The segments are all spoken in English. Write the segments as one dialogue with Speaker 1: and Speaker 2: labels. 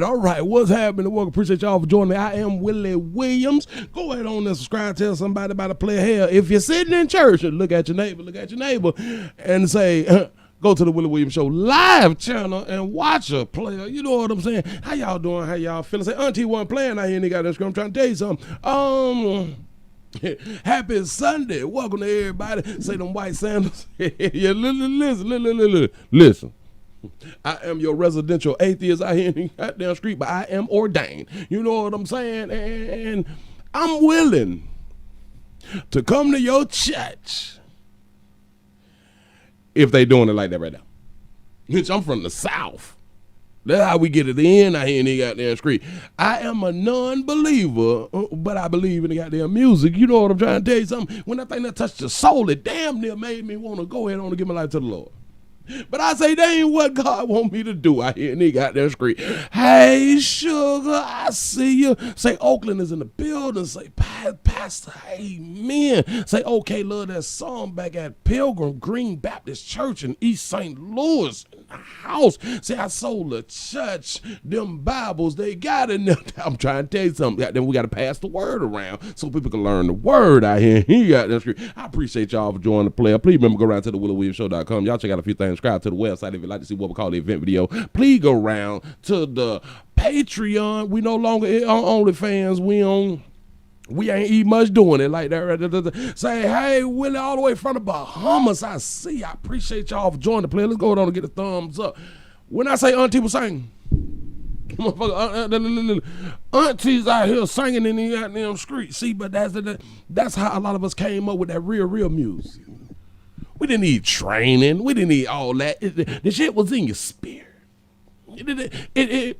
Speaker 1: right. What's happening? Welcome. Appreciate y'all for joining me. I am Willie Williams. Go ahead on and subscribe. Tell somebody about a player here. If you're sitting in church, look at your neighbor, and say, go to the Willie Williams Show live channel and watch a player. You know what I'm saying? How y'all doing? How y'all feeling? Say, Auntie wasn't playing out here and they got that scrum. I'm trying to tell you something. Happy Sunday. Welcome to everybody. Say them white sandals. Yeah, listen. I am your residential atheist out here in the goddamn street, but I am ordained. You know what I'm saying? And I'm willing to come to your church if they doing it like that right now. Bitch, I'm from the South. That's how we get it in out here in the goddamn street. I am a non-believer, but I believe in the goddamn music. You know what I'm trying to tell you something? When that thing that touched the soul, it damn near made me want to go ahead on and give my life to the Lord. But I say, that ain't what God want me to do out here in the goddamn street. Hey, sugar, I see you. Say, Oakland is in the building. Say, Pastor, amen. Say, okay, love that song back at Pilgrim Green Baptist Church in East St. Louis. In the house. Say, I sold the church. Them Bibles, they got in there. I'm trying to tell you something. Then we got to pass the word around so people can learn the word out here in the goddamn street. I appreciate y'all for joining the player. Please remember, go around to the WillieWilliamsShow.com. Y'all check out a few things. Subscribe to the website if you'd like to see what we call the event video. Please go around to the Patreon. We no longer on OnlyFans. We ain't even much doing it like that. Say, hey, Willie, all the way from the Bahamas. I see. I appreciate y'all for joining the play. Let's go on and get a thumbs up. When I say auntie was singing, aunties out here singing in the goddamn street. See, but that's how a lot of us came up with that real music. We didn't need training. We didn't need all that. The shit was in your spirit. It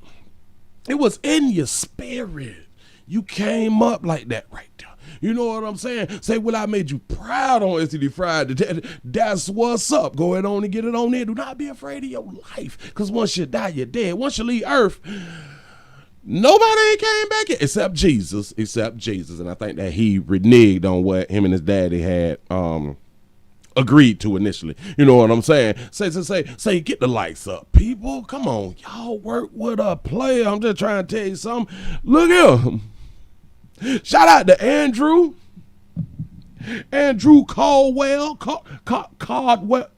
Speaker 1: was in your spirit. You came up like that right there. You know what I'm saying? Say, well, I made you proud on STD Friday. That's what's up. Go ahead on and get it on there. Do not be afraid of your life. Because once you die, you're dead. Once you leave earth, nobody ain't came back yet except Jesus. And I think that he reneged on what him and his daddy had agreed to initially. You know what I'm saying? Say, get the lights up, people. Come on, y'all work with a player. I'm just trying to tell you something. Look here. Shout out to Andrew Caldwell, Caldwell.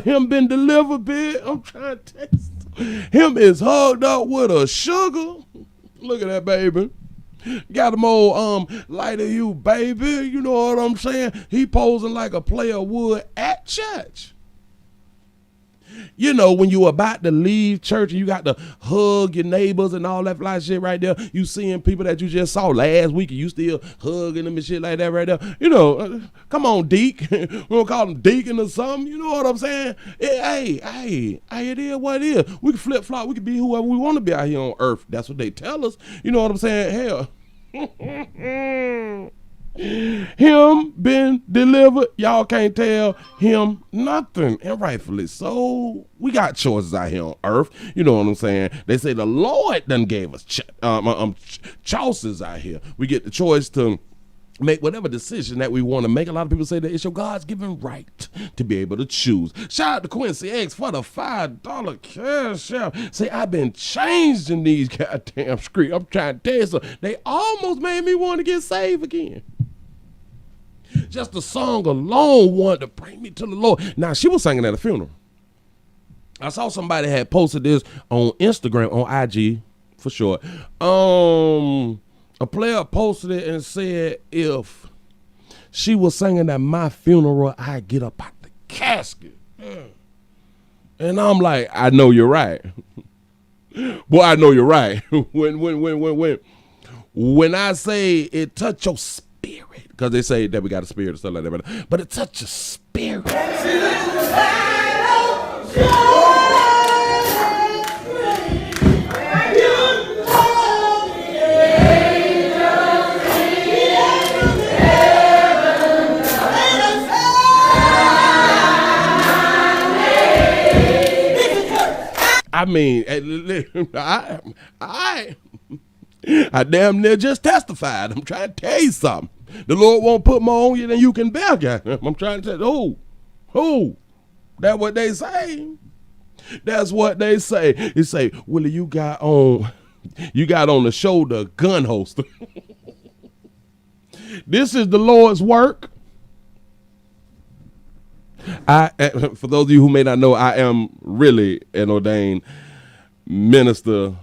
Speaker 1: Him been delivered, bitch. I'm trying to tell you something. Him is hugged up with a sugar. Look at that, baby. Got him all lighter you, baby. You know what I'm saying? He posing like a player would at church. You know, when you about to leave church and you got to hug your neighbors and all that fly shit right there. You seeing people that you just saw last week and you still hugging them and shit like that right there. You know, come on, Deke. We don't call him Deacon or something. You know what I'm saying? Hey, it is what it is. We can flip-flop. We can be whoever we want to be out here on earth. That's what they tell us. You know what I'm saying? Hell. Him been delivered. Y'all can't tell him nothing. And rightfully so. We got choices out here on earth. You know what I'm saying? They say the Lord done gave us choices out here. We get the choice to make whatever decision that we want to make. A lot of people say that it's your God's given right to be able to choose. Shout out to Quincy X for the $5 cash out. Say, I've been changed in these goddamn streets. I'm trying to tell you something. They almost made me want to get saved again. Just the song alone wanted to bring me to the Lord. Now, she was singing at a funeral. I saw somebody had posted this on Instagram, on IG, for sure. A player posted it and said, if she was singing at my funeral, I'd get up out the casket. And I'm like, I know you're right. Boy, I know you're right. When I say it touch your spirit, because they say that we got a spirit and stuff like that, but it touch your spirit. I mean, I damn near just testified. I'm trying to tell you something. The Lord won't put more on you than you can bear. I'm trying to tell you, that what they say. That's what they say. They say, Willie, you got on the shoulder gun holster. This is the Lord's work. For those of you who may not know, I am really an ordained minister,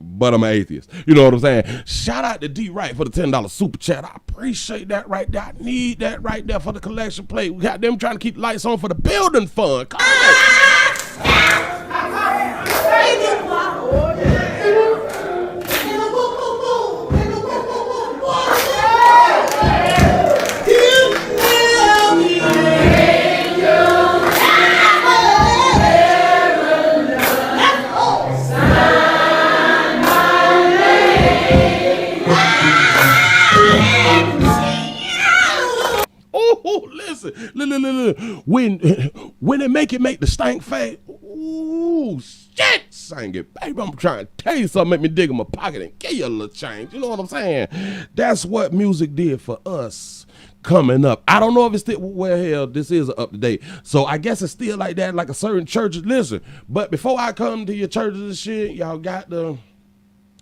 Speaker 1: but I'm an atheist. You know what I'm saying? Shout out to D Wright for the $10 super chat. I appreciate that right there. I need that right there for the collection plate. We got them trying to keep the lights on for the building fund. Come on. Listen. When it make the stank fade, ooh, shit, sing it. Baby, I'm trying to tell you something, make me dig in my pocket and give you a little change. You know what I'm saying? That's what music did for us coming up. I don't know if it's still, well, hell, this is up to date. So I guess it's still like that, like a certain church. Listen, but before I come to your churches and shit, y'all got to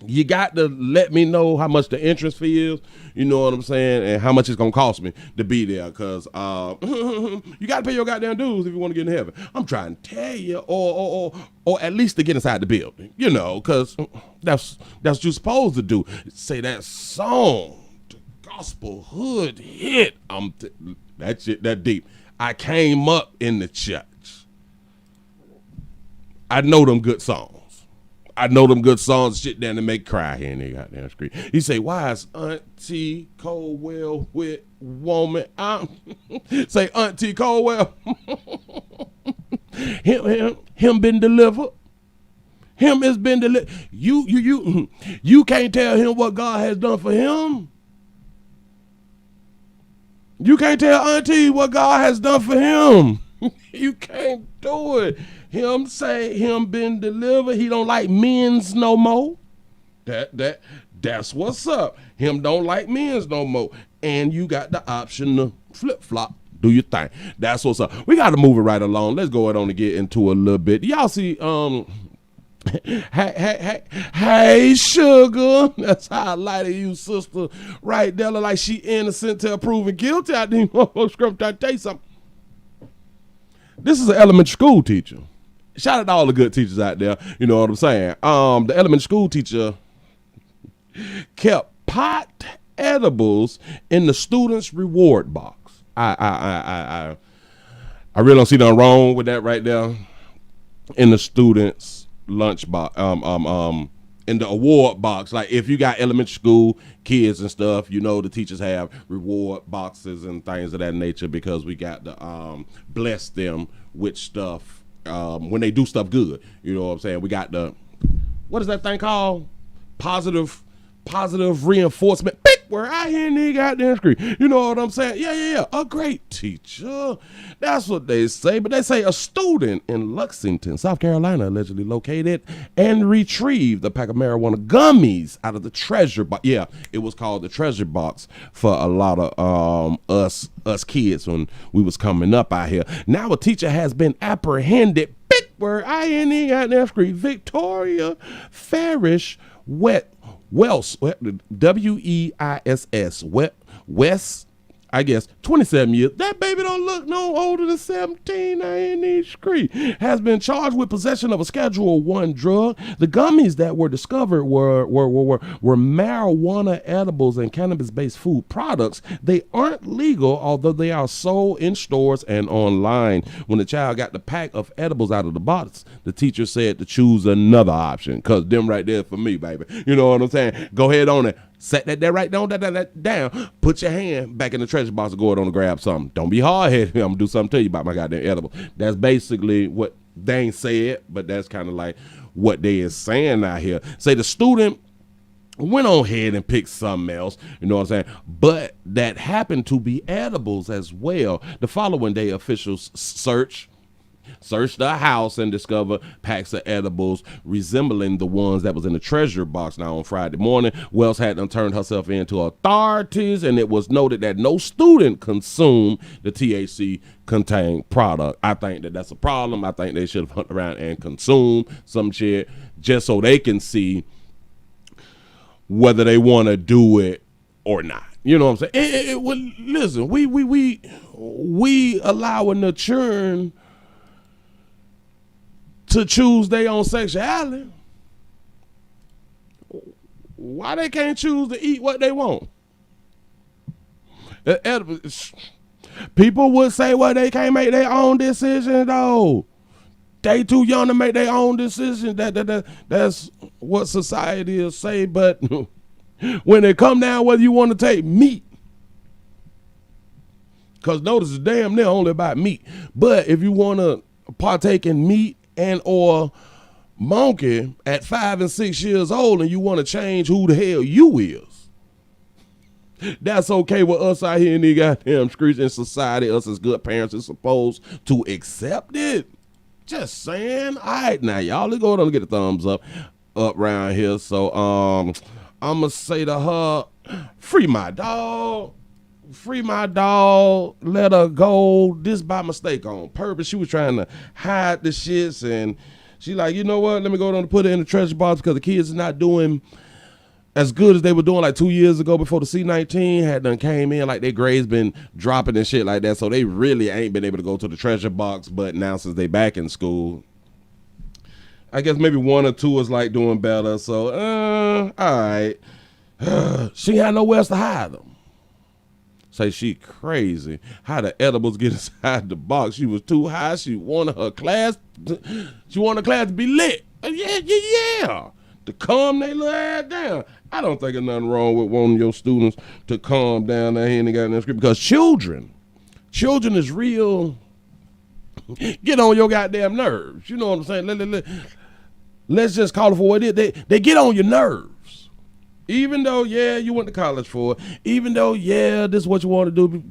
Speaker 1: let me know how much the entrance fee is, you know what I'm saying, and how much it's gonna cost me to be there, because you gotta pay your goddamn dues if you want to get in heaven. I'm trying to tell you, or at least to get inside the building, you know, because that's what you're supposed to do. Say that song, the gospel hood hit. That shit that deep. I came up in the church. I know them good songs. Shit down to make cry here in the goddamn screen. He say, why is Auntie Colwell with woman? Say Auntie Colwell. him been delivered. Him has been delivered. You can't tell him what God has done for him. You can't tell Auntie what God has done for him. You can't do it. Him say him been delivered. He don't like men's no more. That's what's up. Him don't like men's no more. And you got the option to flip flop. Do your thing. That's what's up. We got to move it right along. Let's go ahead on and get into a little bit. Y'all see, hey, sugar. That's how I lie to you, sister. Right there, like she innocent till proven guilty. I didn't try to tell you something. This is an elementary school teacher. Shout out to all the good teachers out there. You know what I'm saying? The elementary school teacher kept pot edibles in the students' reward box. I really don't see nothing wrong with that right there. In the students' lunch box, in the award box. Like if you got elementary school kids and stuff, you know the teachers have reward boxes and things of that nature because we got to bless them with stuff when they do stuff good. You know what I'm saying? We got the, what is that thing called? Positive reinforcement. We're out here in the goddamn screen. You know what I'm saying? Yeah. A great teacher. That's what they say. But they say a student in Lexington, South Carolina, allegedly located and retrieved a pack of marijuana gummies out of the treasure box. Yeah, it was called the treasure box for a lot of us kids when we was coming up out here. Now a teacher has been apprehended. We're out here in the goddamn screen. Victoria Farish Wells, W-E-I-S-S, West, I guess, 27 years. That baby don't look no older than 17 in the street. Has been charged with possession of a Schedule 1 drug. The gummies that were discovered were marijuana edibles and cannabis-based food products. They aren't legal, although they are sold in stores and online. When the child got the pack of edibles out of the box, the teacher said to choose another option, because them right there for me, baby. You know what I'm saying? Go ahead on it. Set that there right down, that down. Put your hand back in the treasure box and go ahead on and grab something. Don't be hard-headed. I'm going to do something to you about my goddamn edible. That's basically what they ain't said, but that's kind of like what they is saying out here. Say the student went on ahead and picked something else, you know what I'm saying? But that happened to be edibles as well. The following day, officials searched searched the house and discovered packs of edibles resembling the ones that was in the treasure box. Now on Friday morning, Wells had turned herself in to authorities, and it was noted that no student consumed the THC contained product. I think that that's a problem. I think they should have went around and consumed some shit just so they can see whether they want to do it or not. You know what I'm saying? Listen, we allowing the children to choose their own sexuality. Why they can't choose to eat what they want? People would say, well, they can't make their own decision, though. They too young to make their own decision. That's what society will say. But when it come down whether you want to take meat, because notice it's damn near only about meat. But if you want to partake in meat and or monkey at 5 and 6 years old and you want to change who the hell you is, that's okay with us out here in the goddamn streets in society. Us as good parents is supposed to accept it. Just saying. All right, now y'all, let's go ahead and get a thumbs up around here. So I'm gonna say to her, free my dog. Free my dog, let her go. This by mistake on purpose. She was trying to hide the shits, and she like, you know what? Let me go down and put it in the treasure box because the kids is not doing as good as they were doing like 2 years ago before the C-19 had done came in. Like their grades been dropping and shit like that, so they really ain't been able to go to the treasure box. But now since they back in school, I guess maybe 1 or 2 is like doing better. So, all right. She had nowhere else to hide them. Say she crazy. How the edibles get inside the box? She was too high. She wanted her class. She wanted the class to be lit. Yeah. To calm their little ass down. I don't think there's nothing wrong with wanting your students to calm down there and they got in the script, because children is real. Get on your goddamn nerves. You know what I'm saying? Let's just call it for what it is. They get on your nerves. Even though, yeah, you went to college for it. Even though, yeah, this is what you want to do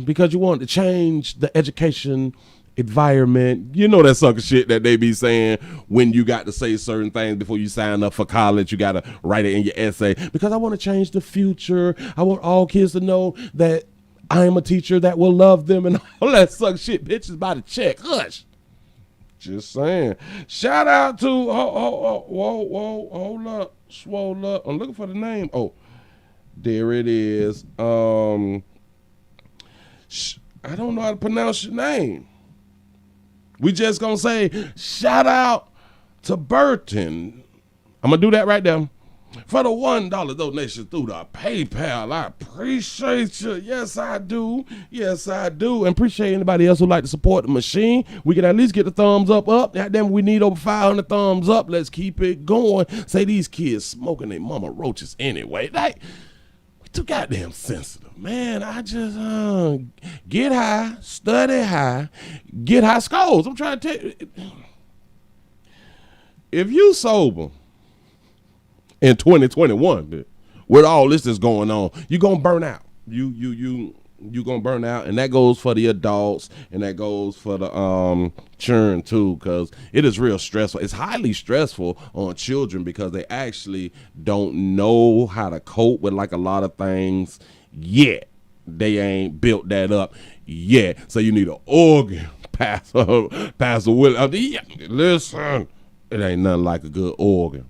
Speaker 1: because you want to change the education environment. You know that sucker shit that they be saying when you got to say certain things before you sign up for college. You got to write it in your essay. Because I want to change the future. I want all kids to know that I am a teacher that will love them and all that sucker shit. Bitches by the check. Hush. Just saying. Shout out to, hold up. Swole up. I'm looking for the name. Oh, there it is. I don't know how to pronounce your name. We just gonna say shout out to Burton. I'm gonna do that right there. For the $1 donation through the PayPal. I appreciate you. Yes, I do. Yes, I do. And appreciate anybody else who like to support the machine. We can at least get the thumbs up. Goddamn, we need over 500 thumbs up. Let's keep it going. Say these kids smoking their mama roaches anyway. Like, we too goddamn sensitive, man. I just get high, study high, get high scores. I'm trying to tell you. If you sober in 2021, with all this is going on, you're gonna burn out. You gonna burn out, and that goes for the adults, and that goes for the children too, because it is real stressful. It's highly stressful on children because they actually don't know how to cope with like a lot of things yet. They ain't built that up yet. So you need an organ, Pastor Willie. Listen, it ain't nothing like a good organ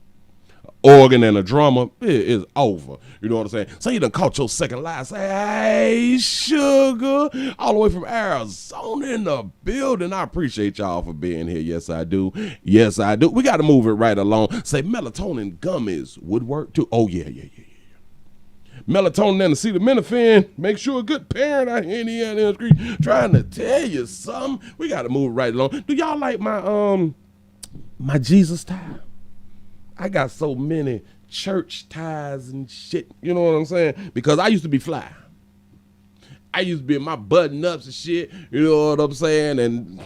Speaker 1: and a drummer. It is over. You know what I'm saying? So you done caught your second life. Say, hey, sugar, all the way from Arizona in the building. I appreciate y'all for being here. Yes, I do. Yes, I do. We got to move it right along. Say melatonin gummies would work too. Oh, yeah. Melatonin and acetaminophen. Make sure a good parent out here in the street trying to tell you something. We got to move it right along. Do y'all like my Jesus tie? I got so many church ties and shit, you know what I'm saying? Because I used to be fly. I used to be in my button ups and shit, you know what I'm saying? And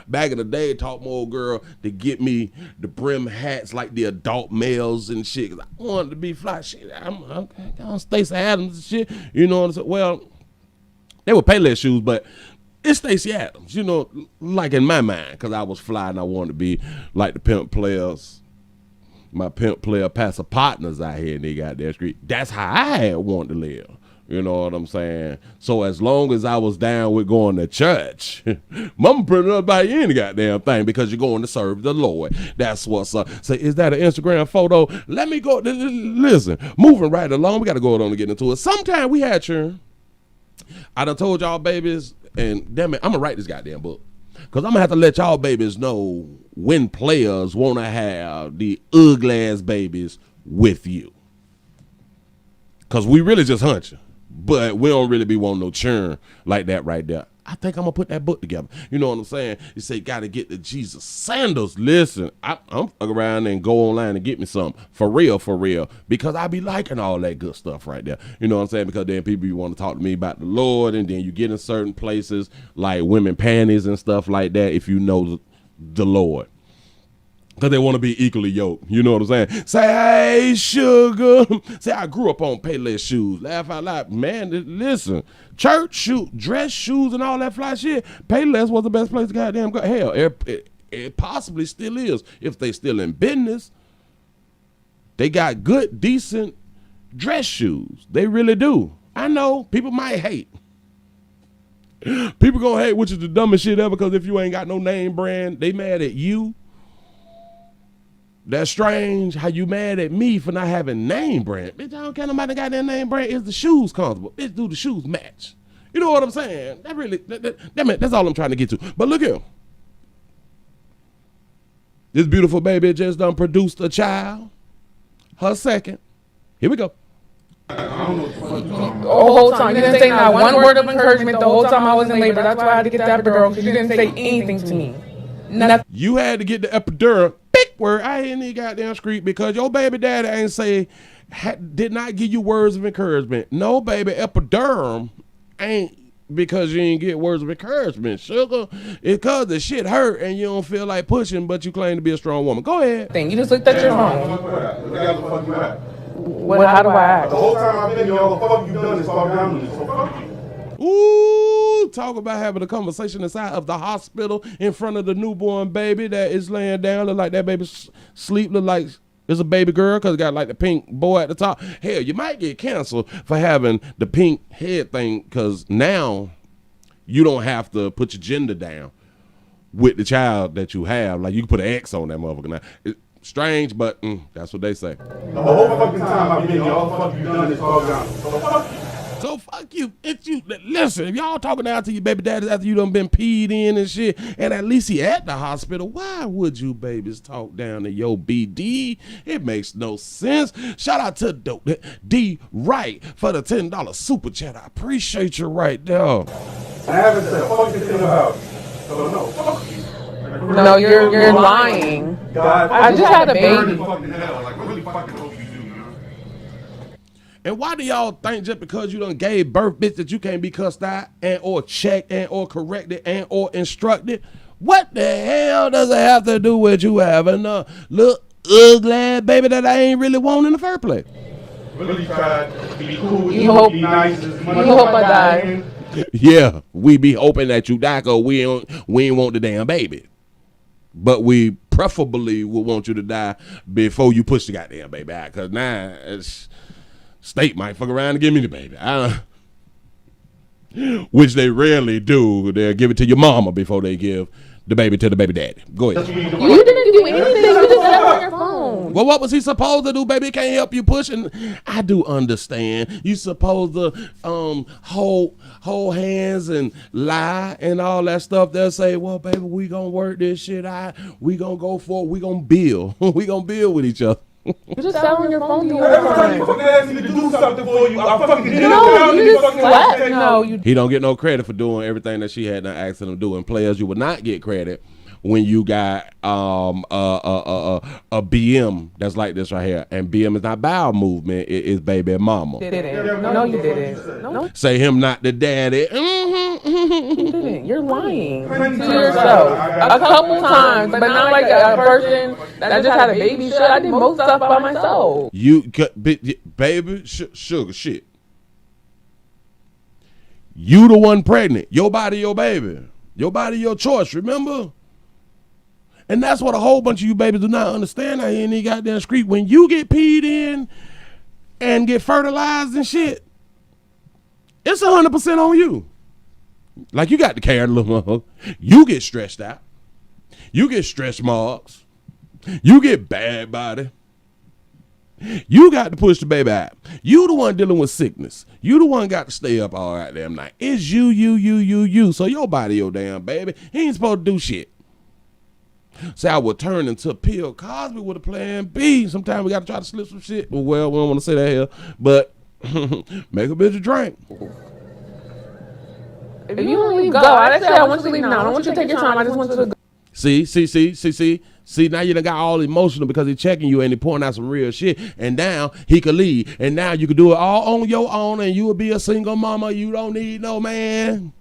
Speaker 1: back in the day, taught my old girl to get me the brim hats like the adult males and shit. Cause I wanted to be fly. Shit, I'm Stacey Adams and shit, you know what I'm saying? Well, they were Payless shoes, but It's Stacey Adams, you know, like in my mind, because I was fly and I wanted to be like the pimp players, my pimp player passer partners out here in the goddamn street. That's how I had wanted to live. You know what I'm saying? So as long as I was down with going to church, mama put it up by any goddamn thing because you're going to serve the Lord. That's what's up. Say, is that an Instagram photo? Let me go. Listen, moving right along. We got to go on and get into it. Sometime we had children. I done told y'all babies, and damn it, I'm going to write this goddamn book. Because I'm going to have to let y'all babies know when players want to have the ugly ass babies with you. Because we really just hunt you. But we don't really be wanting no churn like that right there. I think I'm going to put that book together. You know what I'm saying? You say, got to get the Jesus sandals. Listen, I'm fuck around and go online and get me some. For real. Because I be liking all that good stuff right there. You know what I'm saying? Because then people want to talk to me about the Lord. And then you get in certain places like women panties and stuff like that if you know the Lord. Because they want to be equally yoked. You know what I'm saying? Say, hey, sugar. Say, I grew up on Payless shoes. Laugh out loud. Man, listen. Church shoes, dress shoes, and all that fly shit. Payless was the best place to goddamn go. Hell, it possibly still is. If they still in business, they got good, decent dress shoes. They really do. I know. People might hate. People gonna hate, which is the dumbest shit ever, because if you ain't got no name brand, they mad at you. That's strange how you mad at me for not having name brand. Bitch, I don't care nobody got that name brand. Is the shoes comfortable? Bitch, do the shoes match? You know what I'm saying? That's all I'm trying to get to. But look here. This beautiful baby just done produced a child. Her second. Here we go.
Speaker 2: The whole time. You didn't say not one word of encouragement the whole time I was in labor. That's why I had to get the epidural, because you didn't say anything to me. Nothing.
Speaker 1: You had to get the epidural. Word, I ain't any goddamn street because your baby daddy ain't say, did not give you words of encouragement. No, baby, epidural ain't because you ain't get words of encouragement, sugar. It's because the shit hurt and you don't feel like pushing, but you claim to be a strong woman. Go ahead.
Speaker 2: You just looked at your phone. How do I act?
Speaker 3: The whole time I've been here, all the fuck you done is talk down to me, so fuck you.
Speaker 1: Ooh, talk about having a conversation inside of the hospital in front of the newborn baby that is laying down. Look like that baby sleep. Look like it's a baby girl because it got like the pink boy at the top. Hell, you might get canceled for having the pink head thing because now you don't have to put your gender down with the child that you have. Like you can put an X on that motherfucker now. It's strange, but that's what they say.
Speaker 3: The whole fucking time I've been here, all the fuck you done is talk down. So fuck you.
Speaker 1: So fuck you. If you listen, if y'all talking down to your baby daddies after you done been peed in and shit, and at least he at the hospital, why would you babies talk down to your BD? It makes no sense. Shout out to D Wright for the $10 super chat. I appreciate you right there.
Speaker 3: I haven't said fuck this thing about it. So no, fuck you.
Speaker 2: No, you're lying.
Speaker 3: God,
Speaker 2: I just had a baby.
Speaker 3: Fucking hell, like really fucking hope you do, man.
Speaker 1: And why do y'all think just because you done gave birth, bitch, that you can't be cussed out and or checked and or corrected and or instructed? What the hell does it have to do with you having a little ugly baby that I ain't really want in the first place?
Speaker 3: Really tried to be cool.
Speaker 2: You hope
Speaker 3: be nice.
Speaker 2: You hope I die.
Speaker 1: Yeah, we be hoping that you die because we ain't want the damn baby. But we preferably would want you to die before you push the goddamn baby out. Because now it's... State might fuck around and give me the baby. Which they rarely do. They'll give it to your mama before they give the baby to the baby daddy. Go ahead.
Speaker 2: You didn't do anything. You just got on your phone.
Speaker 1: Well, what was he supposed to do, baby? It can't help you pushing. I do understand. You supposed to hold hands and lie and all that stuff. They'll say, well, baby, we gonna work this shit out. We gonna go for it. We gonna build. We gonna build with each other.
Speaker 2: You just sat on your phone the whole
Speaker 3: Every time
Speaker 2: time.
Speaker 3: you fucking ask me to do something for you, I fucking did it.
Speaker 2: No, you just slept. No, you.
Speaker 1: He don't get no credit for doing everything that she had done asked him to do. And players, you would not get credit when you got a BM that's like this right here. And BM is not bowel movement, it is baby mama.
Speaker 2: Didn't. No, you didn't. No,
Speaker 1: Say him not the daddy.
Speaker 2: you didn't. You're lying to yourself. A couple times, but not like a person that just had a baby. Shit, I did most stuff by myself.
Speaker 1: You baby sugar shit. You the one pregnant. Your body, your baby. Your body, your choice, remember? And that's what a whole bunch of you babies do not understand out here in these goddamn street. When you get peed in and get fertilized and shit, it's 100% on you. Like, you got to carry the little motherfucker. You get stressed out. You get stretch marks. You get bad body. You got to push the baby out. You the one dealing with sickness. You the one got to stay up all right damn night. It's you. So your body, your damn baby, he ain't supposed to do shit. So I would turn into Bill Cosby with a plan B. Sometimes we got to try to slip some shit. Well, we don't want to say that here, but make a bitch a drink.
Speaker 2: If you want to leave, go. I didn't say I want you to leave now. I don't want you to take your time. I just want you to go.
Speaker 1: See, now you done got all emotional because he's checking you and he pouring out some real shit. And now he could leave. And now you can do it all on your own and you will be a single mama. You don't need no man.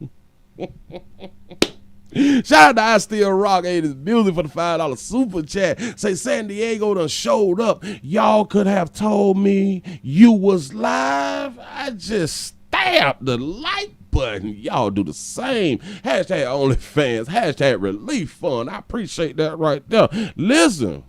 Speaker 1: Shout out to I Still Rock 80s Music for the $5 super chat. Say San Diego done showed up. Y'all could have told me you was live. I just stabbed the like button. Y'all do the same. Hashtag OnlyFans. Hashtag Relief Fund. I appreciate that right there. Listen.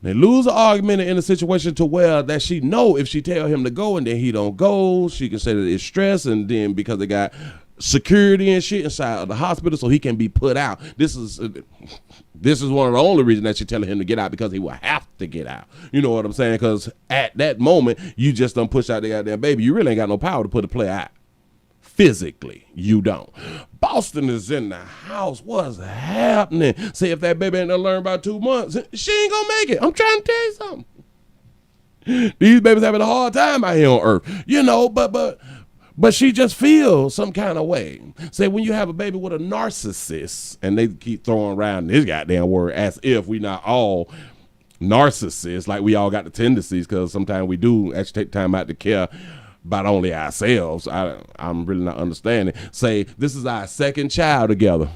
Speaker 1: They lose an argument in a situation to where that she know if she tell him to go and then he don't go, she can say that it's stress, and then because they got security and shit inside of the hospital so he can be put out. This is one of the only reasons that she's telling him to get out, because he will have to get out. You know what I'm saying? Because at that moment, you just don't push out the goddamn baby. You really ain't got no power to put a player out. Physically, you don't. Boston is in the house. What's happening? Say if that baby ain't gonna learn about 2 months, she ain't gonna make it. I'm trying to tell you something. These babies having a hard time out here on earth. You know, but she just feels some kind of way. Say when you have a baby with a narcissist, and they keep throwing around this goddamn word as if we not all narcissists, like we all got the tendencies, because sometimes we do actually take time out to care about only ourselves. I'm really not understanding. Say this is our second child together.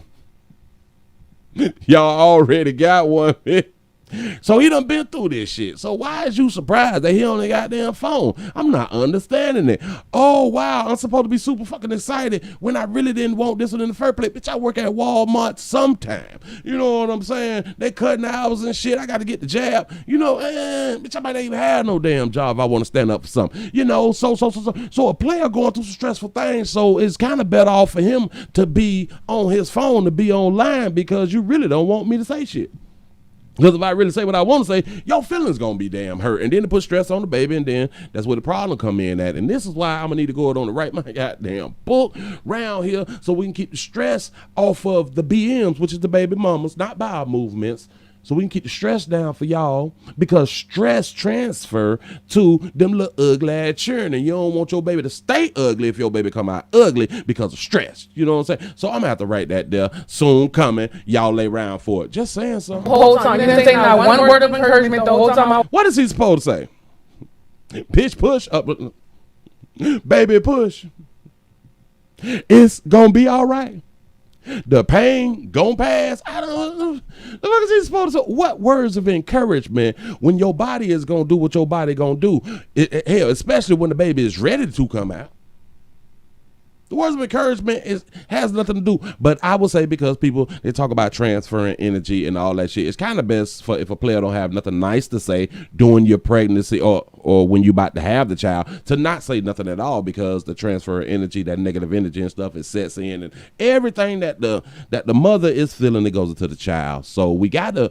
Speaker 1: Y'all already got one. So he done been through this shit. So why is you surprised that he on the goddamn phone? I'm not understanding it. Oh, wow, I'm supposed to be super fucking excited when I really didn't want this one in the first place. Bitch, I work at Walmart sometime. You know what I'm saying? They cutting hours and shit. I got to get the jab. You know, bitch, I might not even have no damn job if I want to stand up for something. You know, so a player going through some stressful things, so it's kind of better off for him to be on his phone, to be online, because you really don't want me to say shit. Because if I really say what I want to say, your feelings going to be damn hurt. And then to put stress on the baby, and then that's where the problem come in at. And this is why I'm going to need to go on to write my goddamn book round here so we can keep the stress off of the BMs, which is the baby mamas, not bowel movements. So we can keep the stress down for y'all, because stress transfer to them little ugly ass children. And you don't want your baby to stay ugly if your baby come out ugly because of stress. You know what I'm saying? So I'm going to have to write that there. Soon coming. Y'all lay around for it. Just saying something.
Speaker 2: The whole time. You didn't say not one word of encouragement the whole time.
Speaker 1: What is he supposed to say? Bitch, push up. Baby, push. It's going to be all right. The pain gon' pass. I don't know. The fuck is he supposed to say? What words of encouragement when your body is gonna do what your body gonna do? Hell, especially when the baby is ready to come out. The words of encouragement has nothing to do. But I would say, because people, they talk about transferring energy and all that shit, it's kind of best for if a player don't have nothing nice to say during your pregnancy or when you about to have the child, to not say nothing at all, because the transfer of energy, that negative energy and stuff, it sets in, and everything that the mother is feeling, it goes into the child. So we got to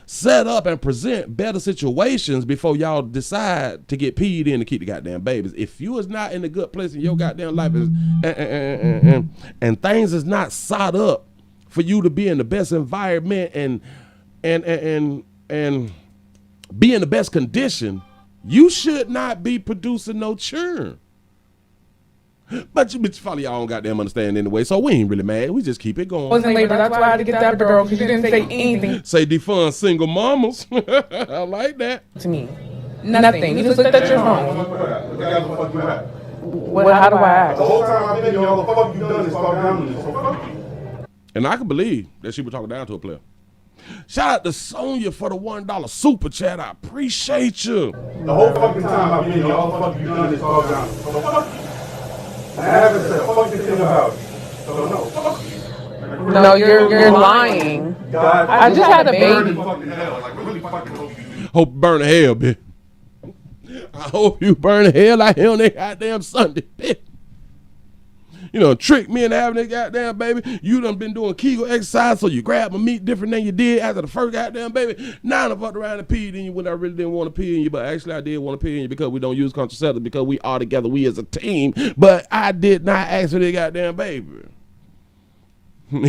Speaker 1: set up and present better situations before y'all decide to get peed in to keep the goddamn babies. If you is not in a good place in your goddamn life and things is not set up for you to be in the best environment and be in the best condition, you should not be producing no churn. But you probably y'all don't goddamn understand anyway, so we ain't really mad. We just keep it going.
Speaker 2: Wasn't labor. That's why I had to get that girl, because you didn't say anything.
Speaker 1: Say defund single mamas. I like that.
Speaker 2: To me, nothing. You just looked at your phone. Well, how do I act?
Speaker 3: The whole time I've been here, all the fuck you done is talk down to me. So fuck you.
Speaker 1: And I can believe that she was talking down to a player. Shout out to Sonya for the $1 super chat. I appreciate you.
Speaker 3: The whole fucking time I've been here, all the fuck you done is talk down to me. So fuck you. I haven't said a fucking thing about it. So no, fuck you.
Speaker 2: No, you're lying.
Speaker 3: God,
Speaker 2: I just had a
Speaker 3: burn in
Speaker 2: baby.
Speaker 3: fucking hell. Like, really fucking hope you do.
Speaker 1: Hope you burn in hell, bitch. I hope you burn in hell like hell on that goddamn Sunday, bitch. You know, trick me into having that goddamn baby. You done been doing Kegel exercise, so you grab my meat different than you did after the first goddamn baby. Now I fucked around and peed in you when I really didn't want to pee in you, but actually I did want to pee in you because we don't use contraceptives, because we are together, we as a team. But I did not ask for that goddamn baby.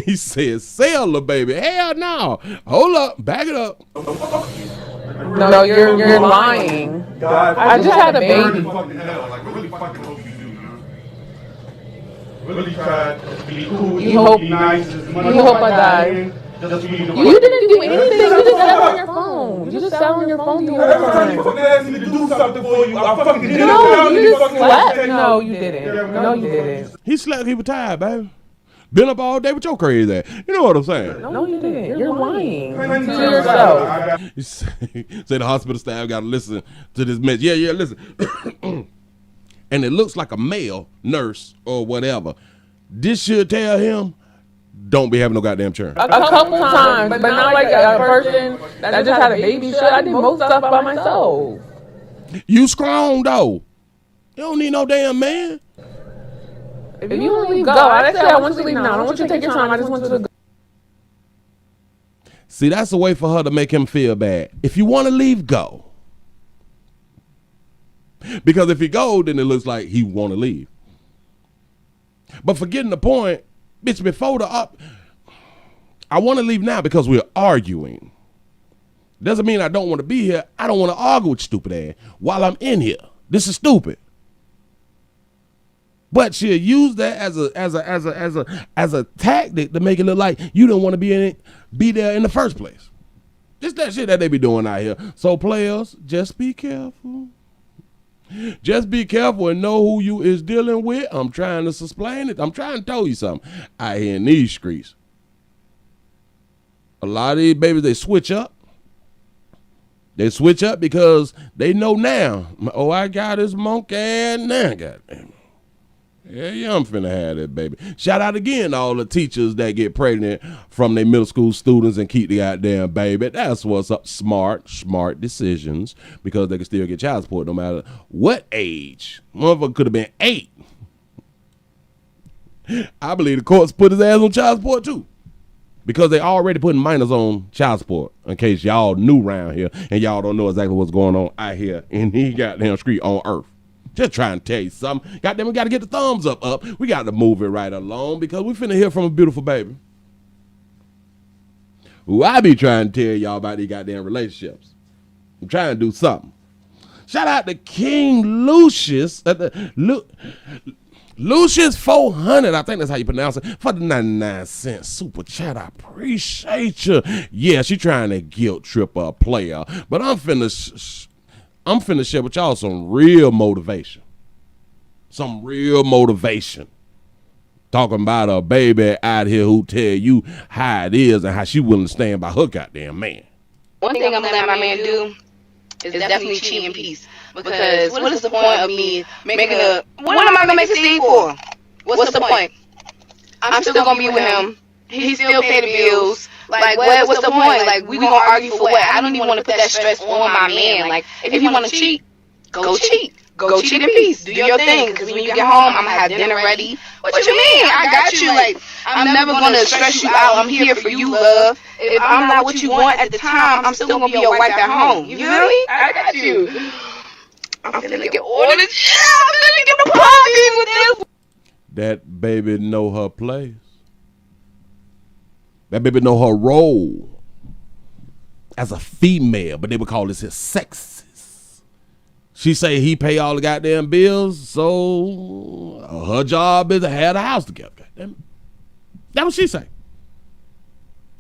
Speaker 1: He said, sell the baby. Hell no. Hold up, back it up.
Speaker 2: No, you're lying.
Speaker 3: God,
Speaker 2: I just had a
Speaker 3: burn in
Speaker 2: baby.
Speaker 3: fucking hell. Like, really fucking hope you do, man. Really tried to be cool.
Speaker 2: You hope-
Speaker 3: be nice.
Speaker 2: you hope I die.
Speaker 3: Just for you to
Speaker 2: You didn't do anything. You just sat on your phone. You just sat on your phone the whole
Speaker 3: Every time you
Speaker 2: time.
Speaker 3: fucking asked me to do something for you, I fucking did it.
Speaker 2: No, you just slept. No, you didn't. No, you didn't.
Speaker 1: He slept, he was tired, baby. Been up all day with your crazy ass. You know what I'm saying?
Speaker 2: No, you didn't. You're lying
Speaker 3: Man,
Speaker 2: to yourself.
Speaker 1: He say the hospital staff got to listen to this mess. Yeah, listen. And it looks like a male nurse or whatever. This should tell him, don't be having no goddamn churn.
Speaker 2: A couple times, but not like a person that just had a baby. Shit, I did most stuff by myself.
Speaker 1: You strong though. You don't need no damn man.
Speaker 2: If you want to leave, go. I didn't say I want you to leave now. I don't want you to take your time. I just want you to go.
Speaker 1: See, that's a way for her to make him feel bad. If you want to leave, go. Because if he go, then it looks like he want to leave. But forgetting the point, bitch, before the up, I want to leave now because we're arguing. Doesn't mean I don't want to be here. I don't want to argue with stupid ass while I'm in here. This is stupid. But she'll use that as a tactic to make it look like you don't want to be there in the first place. Just that shit that they be doing out here. So players, just be careful. Just be careful and know who you is dealing with. I'm trying to explain it. I'm trying to tell you something. Out here in these streets, a lot of these babies, they switch up. They switch up because they know now. Oh, I got this monkey ass now. Goddamn. Yeah, I'm finna have that baby. Shout out again to all the teachers that get pregnant from their middle school students and keep the goddamn baby. That's what's up. Smart decisions, because they can still get child support no matter what age. Motherfucker could have been 8. I believe the courts put his ass on child support too, because they already putting minors on child support, in case y'all new around here and y'all don't know exactly what's going on out here in the goddamn street on earth. Just trying to tell you something. Goddamn, we got to get the thumbs up. We got to move it right along because we finna hear from a beautiful baby who I be trying to tell y'all about these goddamn relationships. I'm trying to do something. Shout out to King Lucius. Lucius 400, I think that's how you pronounce it, for the 99-cent super chat. I appreciate you. Yeah, she trying to guilt trip a player, but I'm finna share with y'all some real motivation. Some real motivation. Talking about a baby out here who tell you how it is and how she willing to stand by her goddamn man.
Speaker 4: One thing I'm gonna let my man do is definitely cheat in peace. Because what is the point of me making what am I gonna make a scene for? What's the point? I'm still gonna be with him. He still pay the bills. Like, what's the point? Like, we gonna argue for what? I don't even want to put that stress on my man. Like, if you want to cheat, go cheat. Go cheat in peace. Do your thing. Because when you get home, I'm gonna have dinner ready. What you mean? I got you. Like, I'm never gonna stress you out. I'm here for you, love. If I'm not what you want at the time, I'm still gonna be your wife at home. You feel me? I got you. I'm finna get all this shit. I'm finna get the party with this.
Speaker 1: That baby know her place. That baby know her role as a female, but they would call this his sexist. She say he pay all the goddamn bills, so her job is to have the house together. Goddamn. That's what she say.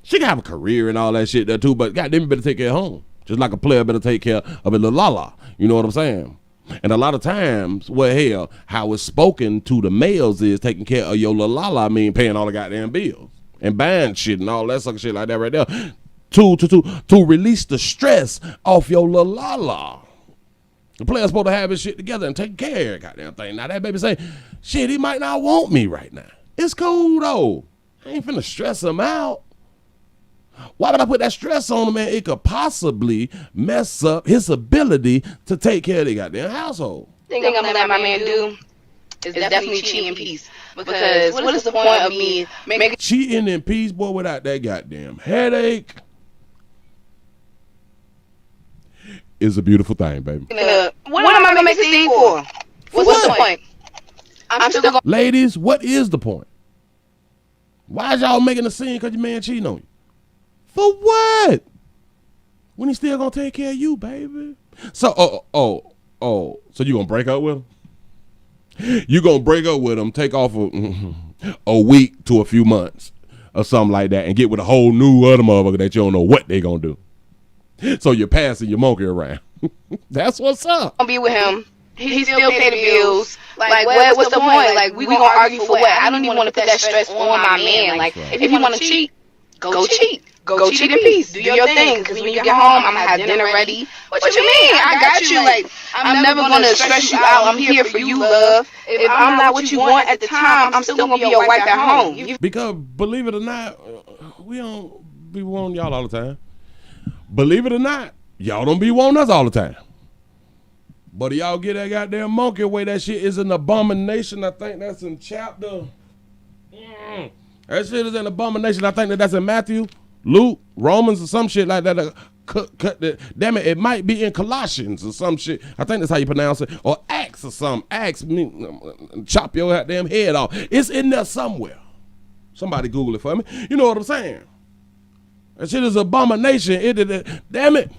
Speaker 1: She can have a career and all that shit there too, but goddamn, you better take care of home. Just like a player better take care of a little la-la. You know what I'm saying? And a lot of times, well, hell, how it's spoken to the males is taking care of your little la-la, mean paying all the goddamn bills and buying shit and all that sucker shit like that right there to release the stress off your little la-la. The player's supposed to have his shit together and take care of goddamn thing. Now that baby say, shit, he might not want me right now. It's cool though. I ain't finna stress him out. Why would I put that stress on him, man? It could possibly mess up his ability to take care of the goddamn household.
Speaker 4: Thing I'm gonna let my man do is definitely cheat in peace. Because what is the point of me making
Speaker 1: cheating in peace, boy, without that goddamn headache? Is a beautiful thing, baby.
Speaker 4: What am I gonna make a scene for? What's the point? I'm still gonna.
Speaker 1: Ladies, what is the point? Why is y'all making a scene because your man cheating on you? For what? When he still gonna take care of you, baby. So, so you gonna break up with him? You gonna break up with him, take off a week to a few months or something like that, and get with a whole new other motherfucker that you don't know what they gonna do. So you're passing your monkey around. That's what's up.
Speaker 4: I'll be with him. He still pay the bills. Like, what's the point? Like, we gonna argue for what? I don't even want to put that stress on my man. Like, if you want to cheat, go cheat. Go cheat in peace. Do your thing. Because when you get home, I'm gonna have dinner ready. What you mean? I got you. Like, I'm never gonna stress you out. I'm here for you, love. If I'm not what you want at the time, I'm still gonna be your wife at home.
Speaker 1: Because believe it or not, we don't be wanting y'all all the time. Believe it or not, y'all don't be wanting us all the time. But y'all get that goddamn monkey away. That shit is an abomination. I think that's in chapter. That shit is an abomination. I think that's in Matthew, Luke, Romans, or some shit like that. Cut the, damn it, it might be in Colossians or some shit. I think that's how you pronounce it. Or Acts or something. Acts, chop your goddamn head off. It's in there somewhere. Somebody Google it for me. You know what I'm saying? That shit is abomination. Damn it.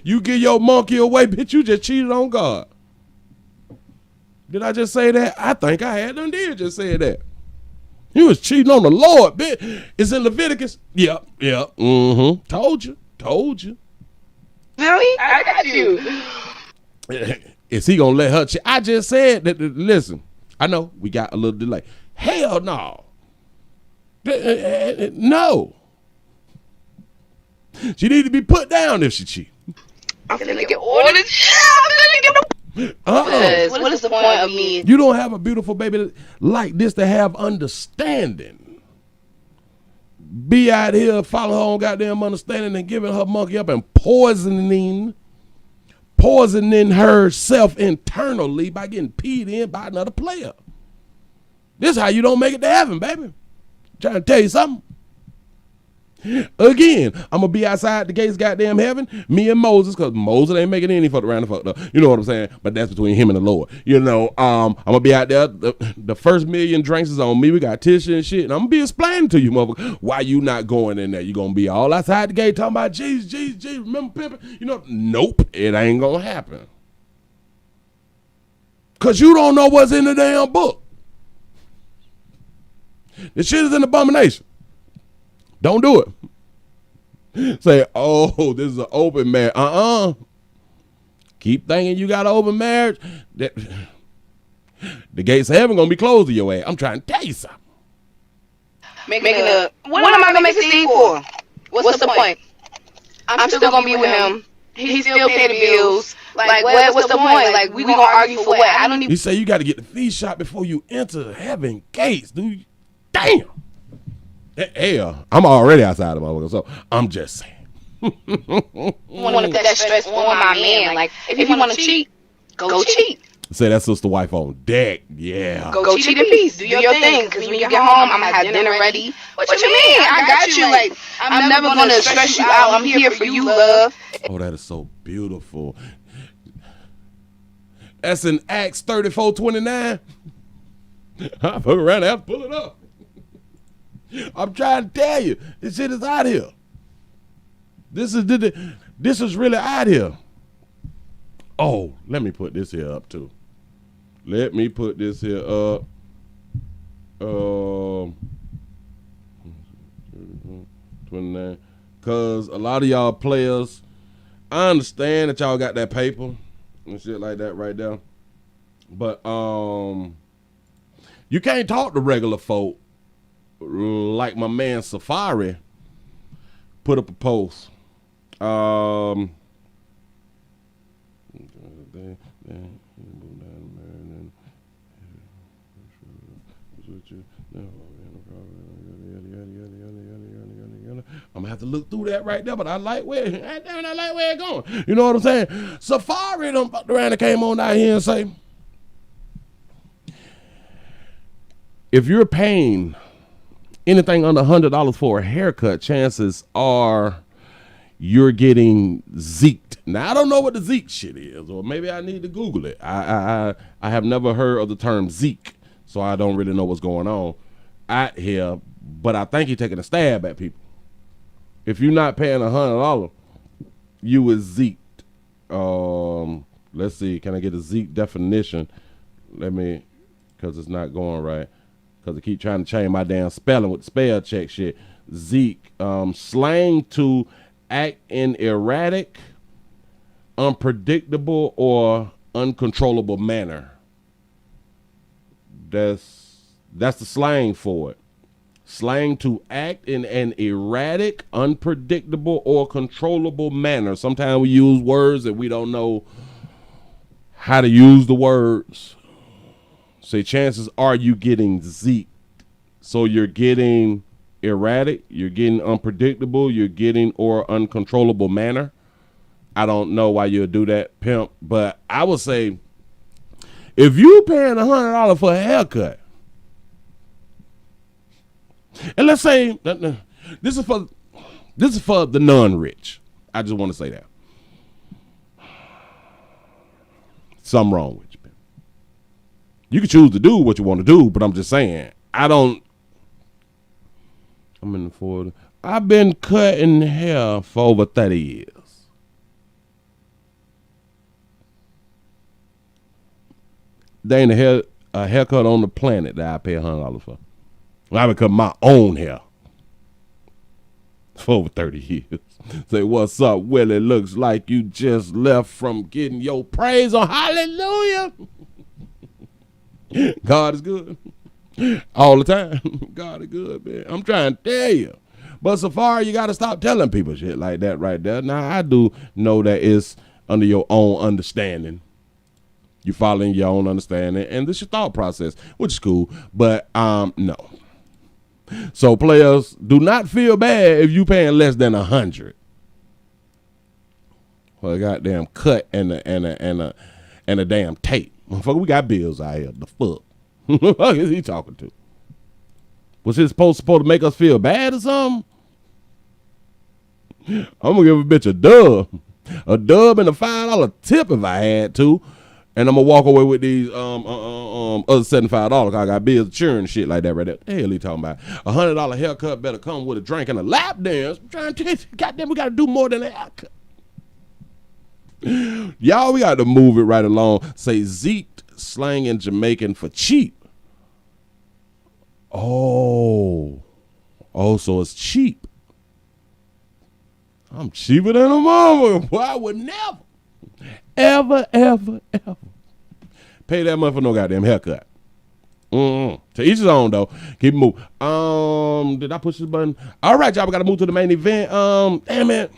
Speaker 1: You give your monkey away, bitch, you just cheated on God. Did I just say that? I think I had done did just say that. He was cheating on the Lord, bitch. It's in Leviticus. Yep. Told you.
Speaker 4: Really? I got you.
Speaker 1: Is he gonna let her cheat? I just said that, listen, I know we got a little delay. Hell no. No. She need to be put down if she cheat.
Speaker 4: I'm gonna get ordered. What is the point of me?
Speaker 1: You don't have a beautiful baby like this to have understanding. Be out here following her on goddamn understanding and giving her monkey up and poisoning herself internally by getting peed in by another player. This is how you don't make it to heaven, baby. Trying to tell you something. Again, I'm gonna be outside the gates of goddamn heaven, me and Moses, because Moses ain't making any fuck around the fuck though. You know what I'm saying? But that's between him and the Lord. You know, I'm gonna be out there. The first million drinks is on me. We got tissue and shit, and I'm gonna be explaining to you, motherfucker, why you not going in there. You gonna be all outside the gate talking about Jesus, remember pimping? You know, nope, it ain't gonna happen. Cause you don't know what's in the damn book. This shit is an abomination. Don't do it. Say, oh, this is an open marriage. Keep thinking you got an open marriage. The gates of heaven gonna be closed to your ass. I'm trying to tell you something.
Speaker 4: What am I gonna make a scene for? What's the point? I'm still gonna be with him. He still pay the bills. Like, what's the point? Like, we gonna argue for what? I don't even.
Speaker 1: He say you got to get the fee shot before you enter the heaven gates, dude. Damn. Hell, I'm already outside of my work, so I'm just saying.
Speaker 4: I want to put that stress on my man. Like, if you want to cheat, go cheat.
Speaker 1: Say that sister wife on deck. Yeah.
Speaker 4: Go cheat in peace. Do your thing. Because when you get home, I'm going to have dinner ready. What you mean? I got you. Like, I'm never going to stress you out. I'm here for you, love.
Speaker 1: Oh, that is so beautiful. That's in Acts 34:29. I fuck around and have to pull it up. I'm trying to tell you, this shit is out here. This is really out here. Oh, let me put this here up too. Let me put this here up. 29. Cause a lot of y'all players, I understand that y'all got that paper and shit like that right there. But you can't talk to regular folk like my man Safari put up a post. I'm gonna have to look through that right there, but I like where it's going. You know what I'm saying? Safari done fucked around and came on out here and say, if you're paying anything under $100 for a haircut, chances are you're getting zeked. Now I don't know what the Zeke shit is, or maybe I need to Google it. I have never heard of the term Zeke, so I don't really know what's going on out here. But I think he's taking a stab at people. If you're not paying $100, you was zeked. Let's see. Can I get a Zeke definition? Because it's not going right. Because I keep trying to change my damn spelling with the spell check shit. Zeke, slang to act in erratic, unpredictable, or uncontrollable manner. That's the slang for it. Slang to act in an erratic, unpredictable, or controllable manner. Sometimes we use words that we don't know how to use the words. So chances are you getting zeked. So you're getting erratic, you're getting unpredictable, you're getting or uncontrollable manner. I don't know why you'll do that, pimp, but I would say if you paying $100 for a haircut, and let's say this is for the non-rich. I just want to say that. Something wrong with you, pimp. You can choose to do what you want to do, but I'm just saying, I'm in the 40s. I've been cutting hair for over 30 years. There ain't a haircut on the planet that I pay $100 for. I've been cutting my own hair for over 30 years. Say, what's up, Willie? Looks like you just left from getting your praise on. Hallelujah. God is good. All the time. God is good, man. I'm trying to tell you. But Safari, you got to stop telling people shit like that right there. Now, I do know that it's under your own understanding. You following your own understanding. And this is your thought process, which is cool. But, no. So, players, do not feel bad if you paying less than $100 for a goddamn cut and a damn tape. Motherfucker, we got bills out here. The fuck? Who the fuck is he talking to? Was he supposed to make us feel bad or something? I'm gonna give a bitch a dub and a $5 tip if I had to, and I'm gonna walk away with these other $75. I got bills, insurance, and shit like that right there. The hell he talking about? $100 haircut better come with a drink and a lap dance. I'm trying to tell you, goddamn, we gotta do more than a haircut. Y'all, we got to move it right along. Say Zeke, slang in Jamaican for cheap. Oh, so it's cheap. I'm cheaper than a mama. Boy, I would never, ever pay that money for no goddamn haircut. To each his own, though. Keep it moving. Did I push this button? All right, y'all, we got to move to the main event. Damn it.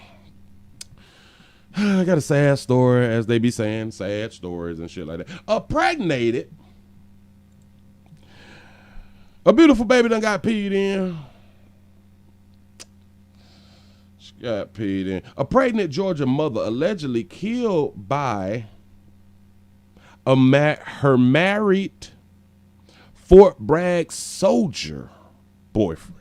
Speaker 1: I got a sad story, as they be saying, sad stories and shit like that. Pregnated. A beautiful baby done got peed in. She got peed in. A pregnant Georgia mother allegedly killed by her married Fort Bragg soldier boyfriend.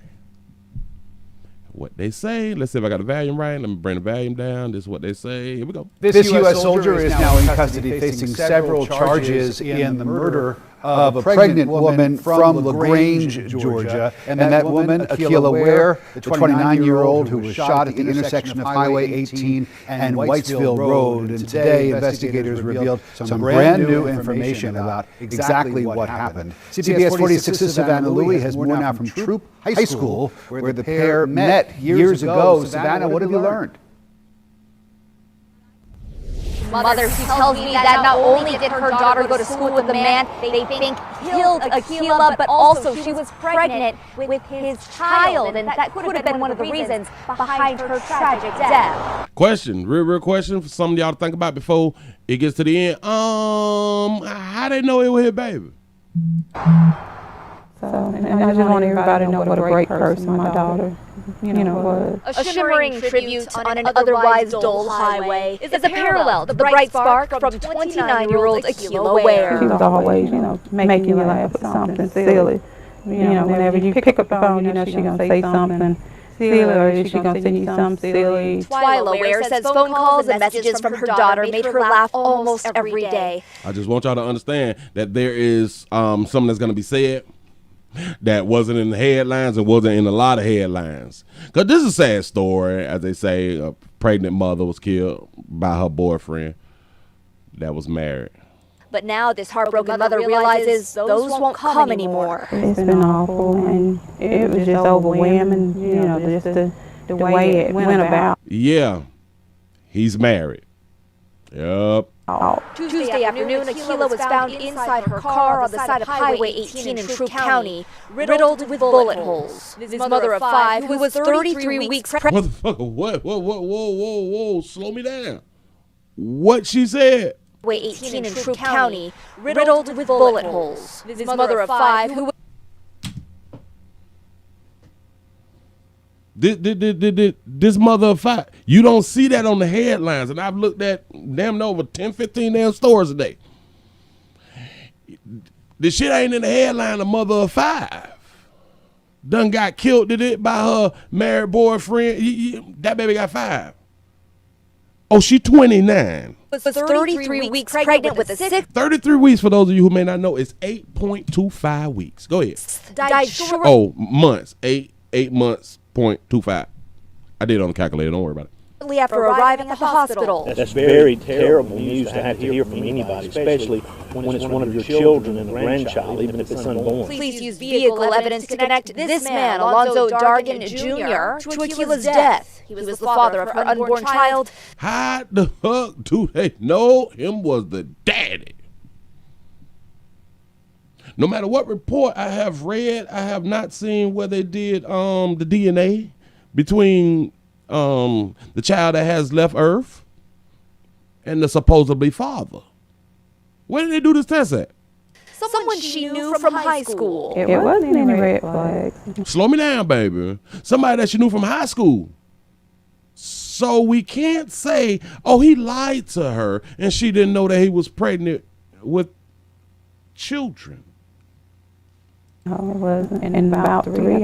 Speaker 1: What they say. Let's see if I got the volume right. Let me bring the volume down. This is what they say. Here we go.
Speaker 5: This U.S. soldier is now in custody facing several charges in the murder of a pregnant woman from LaGrange, Georgia. And that woman, Akeila Ware, the 29-year-old who was shot at the intersection of Highway 18 and Whitesville Road. And today, investigators revealed some brand new information about exactly what happened. CBS 46's Savannah Louie has more now from Troop High School, where the pair met years ago. Savannah, what have you learned?
Speaker 6: mother, who tells me that not only did her daughter go to school with the man they think killed Akeila, but also she was pregnant with his child, and that could have been one of the reasons behind her tragic death.
Speaker 1: Question, real question for some of y'all to think about before it gets to the end. How they know it was his baby?
Speaker 2: So, and I just want everybody to know what a great person my daughter, was.
Speaker 6: A shimmering tribute on an otherwise dull highway is a parallel, the bright spark from 29-year-old Akeila Ware.
Speaker 2: She was always, making you laugh at something silly. Whenever you pick up the phone, she's going to say something silly, or she's going to send you something silly.
Speaker 6: Twyla Ware says phone calls and messages from her daughter made her laugh almost every day.
Speaker 1: I just want y'all to understand that there is something that's going to be said that wasn't in the headlines and wasn't in a lot of headlines. Because this is a sad story. As they say, a pregnant mother was killed by her boyfriend that was married.
Speaker 6: But now this heartbroken mother realizes those won't come anymore.
Speaker 2: It's been awful, and it was just overwhelming, just the way it went about.
Speaker 1: Yeah, he's married. Yep.
Speaker 6: Tuesday afternoon, Akeila was found inside her car on the side of Highway 18 in Troup County, riddled with bullet holes. This mother of 5, who was 33 weeks pregnant.
Speaker 1: What? Whoa, slow me down. What she said?
Speaker 6: Highway 18 in Troup County, riddled with bullet holes. This mother of 5, who
Speaker 1: This mother of 5. You don't see that on the headlines, and I've looked at damn over 10, 15 damn stores a day. This shit ain't in the headline. A mother of 5 done got killed, did it, by her married boyfriend. That baby got 5. Oh, she 29.
Speaker 6: was 33 weeks pregnant with a 6th.
Speaker 1: 33 weeks, for those of you who may not know, is 8.25 weeks. Go ahead.
Speaker 6: Died short.
Speaker 1: Oh, months. 8 months, 0.25. I did it on the calculator. Don't worry about it.
Speaker 6: After arriving at the hospital.
Speaker 7: That's very terrible news to have to hear from anybody, especially when it's one of your children and a grandchild, even if it's unborn.
Speaker 6: Police used vehicle evidence to connect this man, Alonzo Dargan Jr., to Akeila's death. He was the father of her unborn child.
Speaker 1: How the fuck do they know him was the daddy? No matter what report I have read, I have not seen where they did the DNA between the child that has left Earth and the supposedly father. Where did they do this test at?
Speaker 6: Someone she knew from high school.
Speaker 2: It wasn't any red flags.
Speaker 1: Slow me down, baby. Somebody that she knew from high school. So we can't say, oh, he lied to her and she didn't know that he was pregnant with children.
Speaker 2: No, it wasn't. And about 3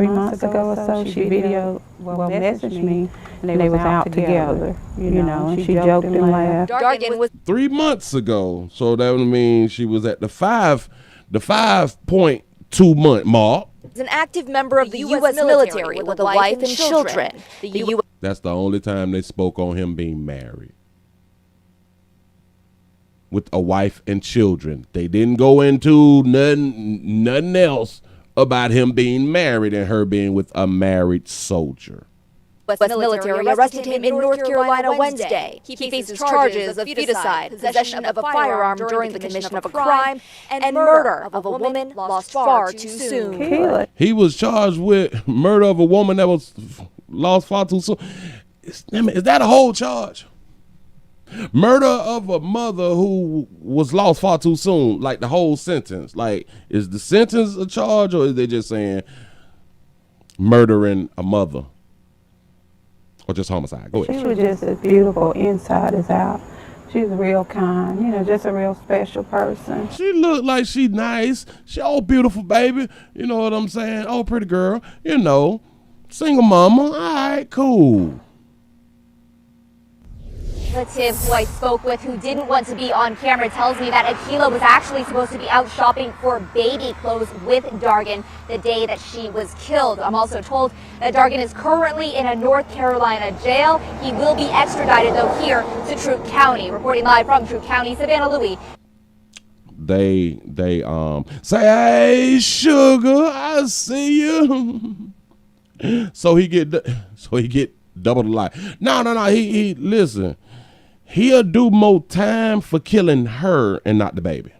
Speaker 2: months ago or so, she messaged me, and they was out together, and she joked and laughed.
Speaker 6: Dargan was
Speaker 1: 3 months ago. So that would mean she was at the 5.2 month mark.
Speaker 6: an active member of the U.S. military with a wife and children.
Speaker 1: That's the only time they spoke on him being married. With a wife and children. They didn't go into nothing else about him being married and her being with a married soldier.
Speaker 6: U.S. military arrested him in North Carolina Wednesday. He faces charges of feticide, possession of a firearm during the commission of a crime, and murder of a woman lost far too soon.
Speaker 1: He was charged with murder of a woman that was lost far too soon. Is that a whole charge? Murder of a mother who was lost far too soon, like the whole sentence. Like, is the sentence a charge, or is they just saying murdering a mother? Or just homicide? Go ahead.
Speaker 2: She was just as beautiful inside as out. She was real kind, just a real special person.
Speaker 1: She looked like she nice. She all beautiful, baby. You know what I'm saying? Oh, pretty girl. Single mama. All right, cool.
Speaker 6: Relative who I spoke with who didn't want to be on camera tells me that Akeila was actually supposed to be out shopping for baby clothes with Dargan the day that she was killed. I'm also told that Dargan is currently in a North Carolina jail. He will be extradited, though, here to Troup County. Reporting live from Troup County, Savannah Louie.
Speaker 1: They say, hey, sugar, I see you. So he get double the lie. No. He listen. he'll do more time for killing her and not the baby.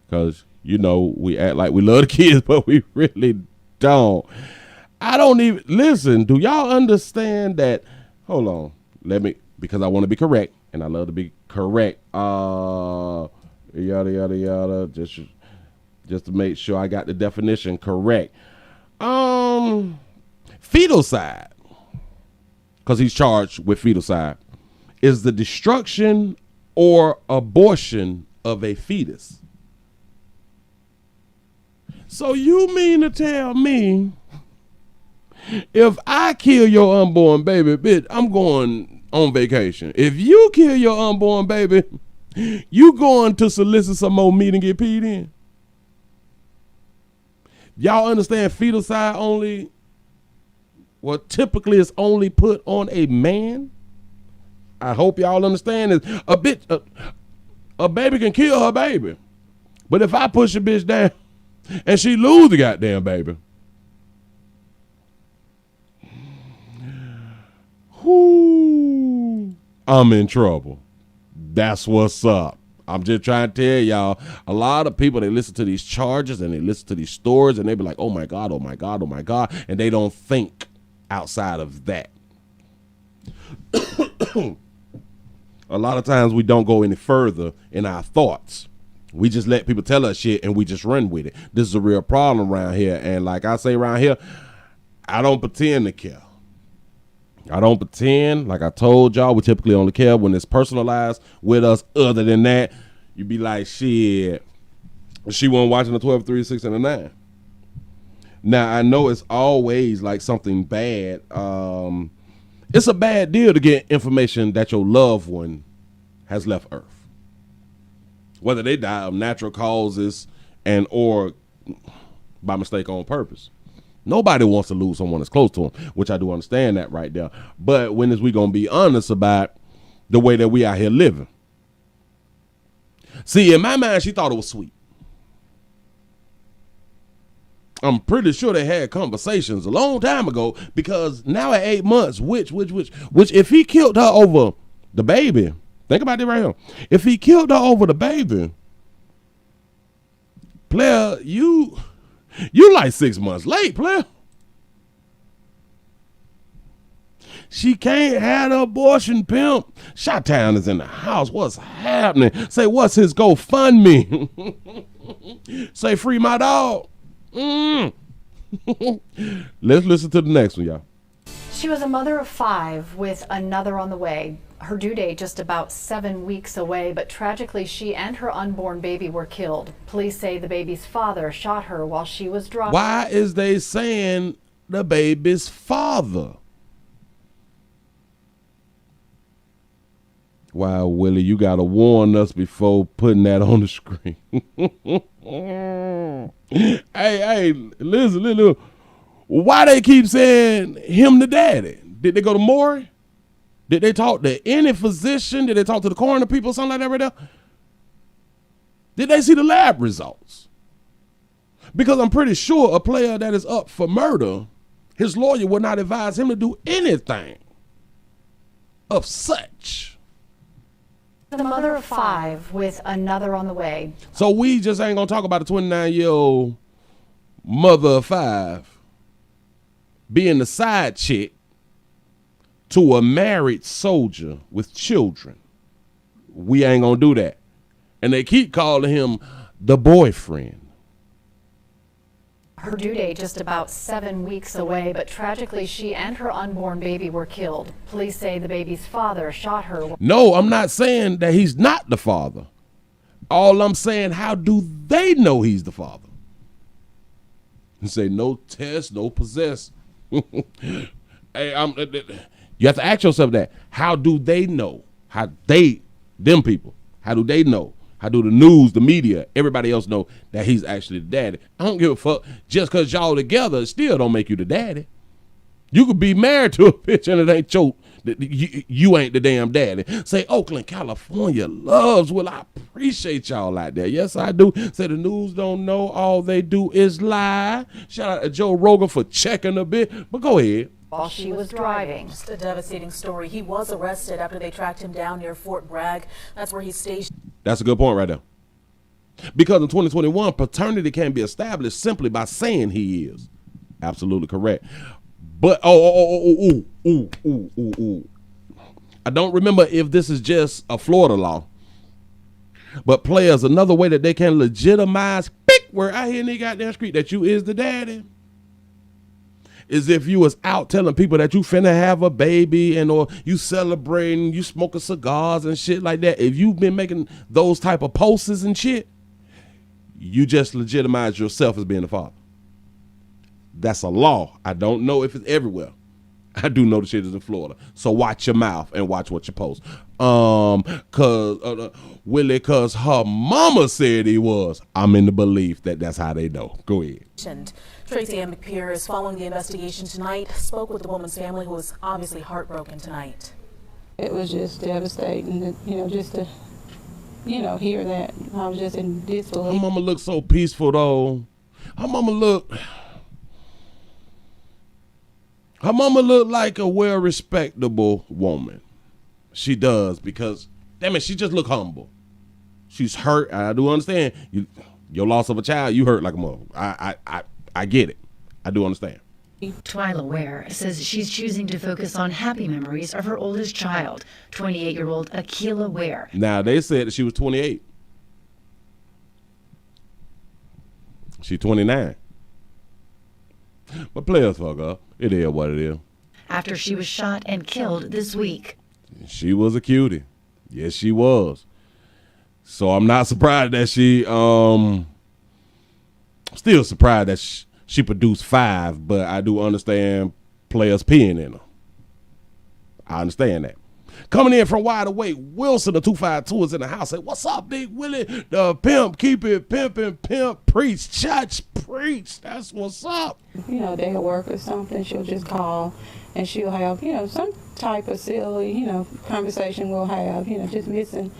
Speaker 1: Because, you know, we act like we love the kids, but we really don't. I don't even, listen, do y'all understand that? Hold on. Because I want to be correct, and I love to be correct. Yada, yada, yada. Just to make sure I got the definition correct. Feticide, because he's charged with feticide, is the destruction or abortion of a fetus. So you mean to tell me if I kill your unborn baby, bitch, I'm going on vacation. If you kill your unborn baby, you going to solicit some more meat and get peed in? Y'all understand feticide only, well, typically it's only put on a man? I hope y'all understand this. A baby can kill her baby. But if I push a bitch down and she lose the goddamn baby, whoo, I'm in trouble. That's what's up. I'm just trying to tell y'all, a lot of people, they listen to these charges and they listen to these stories and they be like, oh my God, oh my God, oh my God. And they don't think outside of that. A lot of times we don't go any further in our thoughts. We just let people tell us shit and we just run with it. This is a real problem around here. And like I say around here, I don't pretend to care. I don't pretend. Like I told y'all, we typically only care when it's personalized with us. Other than that, you be like, shit, she wasn't watching the 12, 3, 6, and the 9. Now, I know it's always like something bad. It's a bad deal to get information that your loved one has left Earth. Whether they die of natural causes and or by mistake on purpose. Nobody wants to lose someone that's close to them, which I do understand that right there. But when is we going to be honest about the way that we out here living? See, in my mind, she thought it was sweet. I'm pretty sure they had conversations a long time ago, because now at 8 months, which if he killed her over the baby, think about it right here. If he killed her over the baby, player, you like 6 months late, player. She can't have the abortion, pimp. Shot-Town is in the house. What's happening? Say, what's his GoFundMe? Say, free my dog. Let's listen to the next one, y'all.
Speaker 8: She was a mother of 5 with another on the way. Her due date just about 7 weeks away, but tragically she and her unborn baby were killed. Police say the baby's father shot her while she was driving.
Speaker 1: Why is they saying the baby's father? Wow, Willie, you got to warn us before putting that on the screen. Hey, listen. Why they keep saying him the daddy? Did they go to Maury? Did they talk to any physician? Did they talk to the coroner people, something like that right there? Did they see the lab results? Because I'm pretty sure a player that is up for murder, his lawyer would not advise him to do anything of such.
Speaker 8: The mother of 5 with another on the way.
Speaker 1: So we just ain't gonna talk about a 29-year-old mother of 5 being the side chick to a married soldier with children. We ain't gonna do that. And they keep calling him the boyfriend.
Speaker 8: Her due date just about 7 weeks away, but tragically she and her unborn baby were killed. Police say the baby's father shot her.
Speaker 1: No, I'm not saying that he's not the father. All I'm saying, how do they know he's the father? And say no test, no possess. Hey, you have to ask yourself that. How do they know? How do they know? How do the news, the media, everybody else know that he's actually the daddy? I don't give a fuck. Just because y'all together, it still don't make you the daddy. You could be married to a bitch and it ain't you ain't the damn daddy. Say Oakland, California loves. Well, I appreciate y'all out there. Yes, I do. Say the news don't know. All they do is lie. Shout out to Joe Rogan for checking a bit. But go ahead.
Speaker 8: while she was driving.
Speaker 9: Just a devastating story. He was arrested after they tracked him down near Fort Bragg. That's where he's stationed.
Speaker 1: That's a good point right there. Because in 2021, paternity can be established simply by saying he is. Absolutely correct. But, I don't remember if this is just a Florida law. But players, another way that they can legitimize where I hear in the goddamn street that you is the daddy is if you was out telling people that you finna have a baby and or you celebrating, you smoking cigars and shit like that. If you've been making those type of posts and shit, you just legitimize yourself as being the father. That's a law. I don't know if it's everywhere. I do know the shit is in Florida. So watch your mouth and watch what you post. Willie, cause her mama said he was. I'm in the belief that that's how they know. Go ahead.
Speaker 9: Tracy Ann McPeer is following the investigation tonight. Spoke with the woman's family, who was obviously heartbroken tonight.
Speaker 2: It was just devastating, just to, hear that. I was just in disbelief.
Speaker 1: Her mama looked so peaceful though. Her mama looked like a well-respectable woman. She does, because, damn it, she just look humble. She's hurt. I do understand. Your loss of a child, you hurt like a mother. I get it. I do understand.
Speaker 10: Twyla Ware says she's choosing to focus on happy memories of her oldest child, 28-year-old Akeila Ware.
Speaker 1: Now, they said that she was 28. She's 29. But players fuck up. It is what it is.
Speaker 10: After she was shot and killed this week.
Speaker 1: She was a cutie. Yes, she was. So I'm not surprised that still surprised that she produced 5, but I do understand players peeing in her. I understand that. Coming in from Wide Awake, Wilson, the 252 is in the house. Say, what's up, Big Willie? The pimp, keep it pimping, pimp, preach, church, preach. That's what's up.
Speaker 2: Day at work or something, she'll just call and she'll have, some type of silly, conversation we'll have, just missing,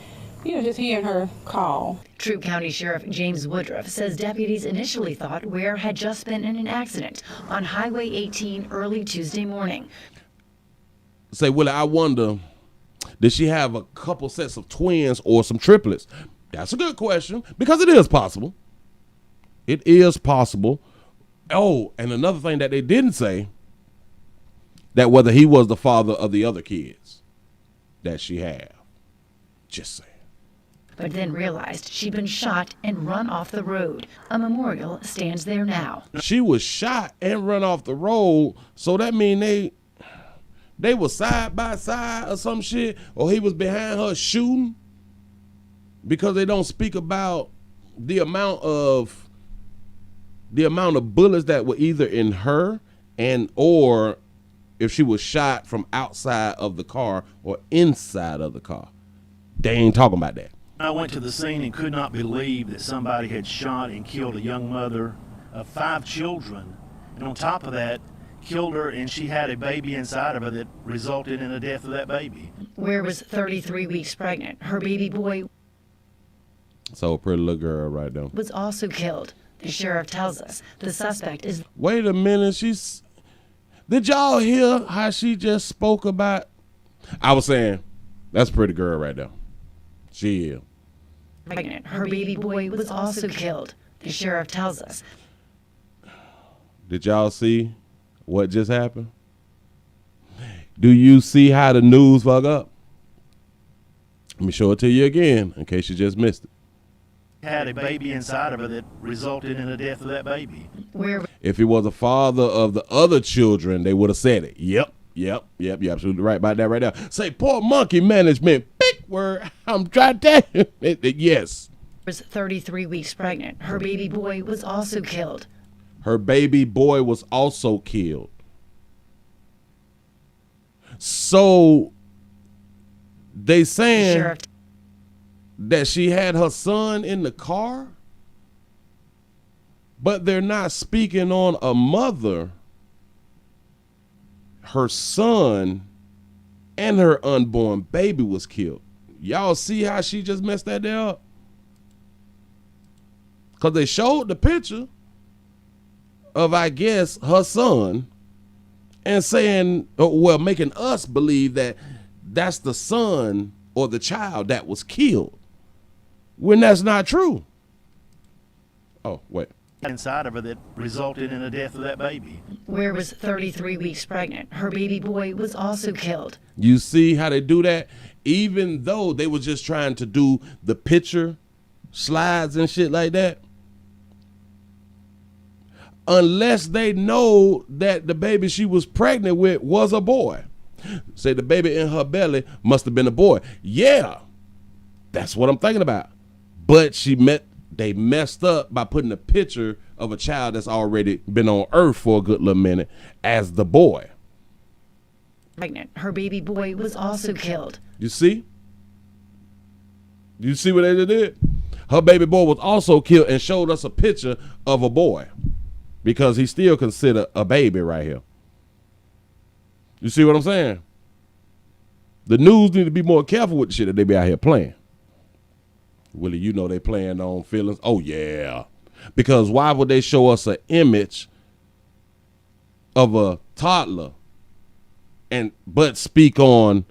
Speaker 2: just hearing her call.
Speaker 10: Troup County Sheriff James Woodruff says deputies initially thought Ware had just been in an accident on Highway 18 early Tuesday morning.
Speaker 1: Say, Willie, I wonder, did she have a couple sets of twins or some triplets? That's a good question, because it is possible. It is possible. Oh, and another thing that they didn't say, that whether he was the father of the other kids that she had. Just saying.
Speaker 10: But then realized she'd been shot and run off the road. A memorial stands there now.
Speaker 1: She was shot and run off the road, so that mean they were side by side or some shit, or he was behind her shooting, because they don't speak about the amount of bullets that were either in her or if she was shot from outside of the car or inside of the car. They ain't talking about that.
Speaker 7: I went to the scene and could not believe that somebody had shot and killed a young mother of 5 children, and on top of that, killed her, and she had a baby inside of her that resulted in the death of that baby.
Speaker 10: Ware was 33 weeks pregnant. Her baby boy
Speaker 1: So a pretty little girl right there.
Speaker 10: Was also killed. The sheriff tells us the suspect is...
Speaker 1: Wait a minute, did y'all hear how she just spoke about? I was saying, that's a pretty girl right there. She is.
Speaker 10: Pregnant. Her baby boy was also killed. The sheriff tells us.
Speaker 1: Did y'all see what just happened? Do you see how the news fuck up? Let me show it to you again in case you just missed it.
Speaker 7: Had a baby inside of her that resulted in the death of that baby.
Speaker 1: If he was the father of the other children, they would have said it. Yep. You're absolutely right about that right now. Say, poor monkey management. Big word. I'm trying to tell you. Yes.
Speaker 10: Was 33 weeks pregnant. Her baby boy was also killed.
Speaker 1: Her baby boy was also killed. So they saying that she had her son in the car, but they're not speaking on a mother, her son, and her unborn baby was killed. Y'all see how she just messed that there up? Because they showed the picture of, I guess, her son and saying, well, making us believe that that's the son or the child that was killed, when that's not true. Oh, wait.
Speaker 7: Inside of her that resulted in the death of that baby.
Speaker 10: Ware was 33 weeks pregnant. Her baby boy was also killed.
Speaker 1: You see how they do that? Even though they were just trying to do the picture slides and shit like that. Unless they know that the baby she was pregnant with was a boy. Say the baby in her belly must have been a boy. Yeah, that's what I'm thinking about. But they messed up by putting a picture of a child that's already been on earth for a good little minute as the boy.
Speaker 10: Pregnant. Her baby boy was also killed.
Speaker 1: You see? You see what they did? Her baby boy was also killed and showed us a picture of a boy because he's still considered a baby right here. You see what I'm saying? The news need to be more careful with the shit that they be out here playing. Willie, you know they playing on feelings. Oh, yeah. Because why would they show us an image of a toddler but speak on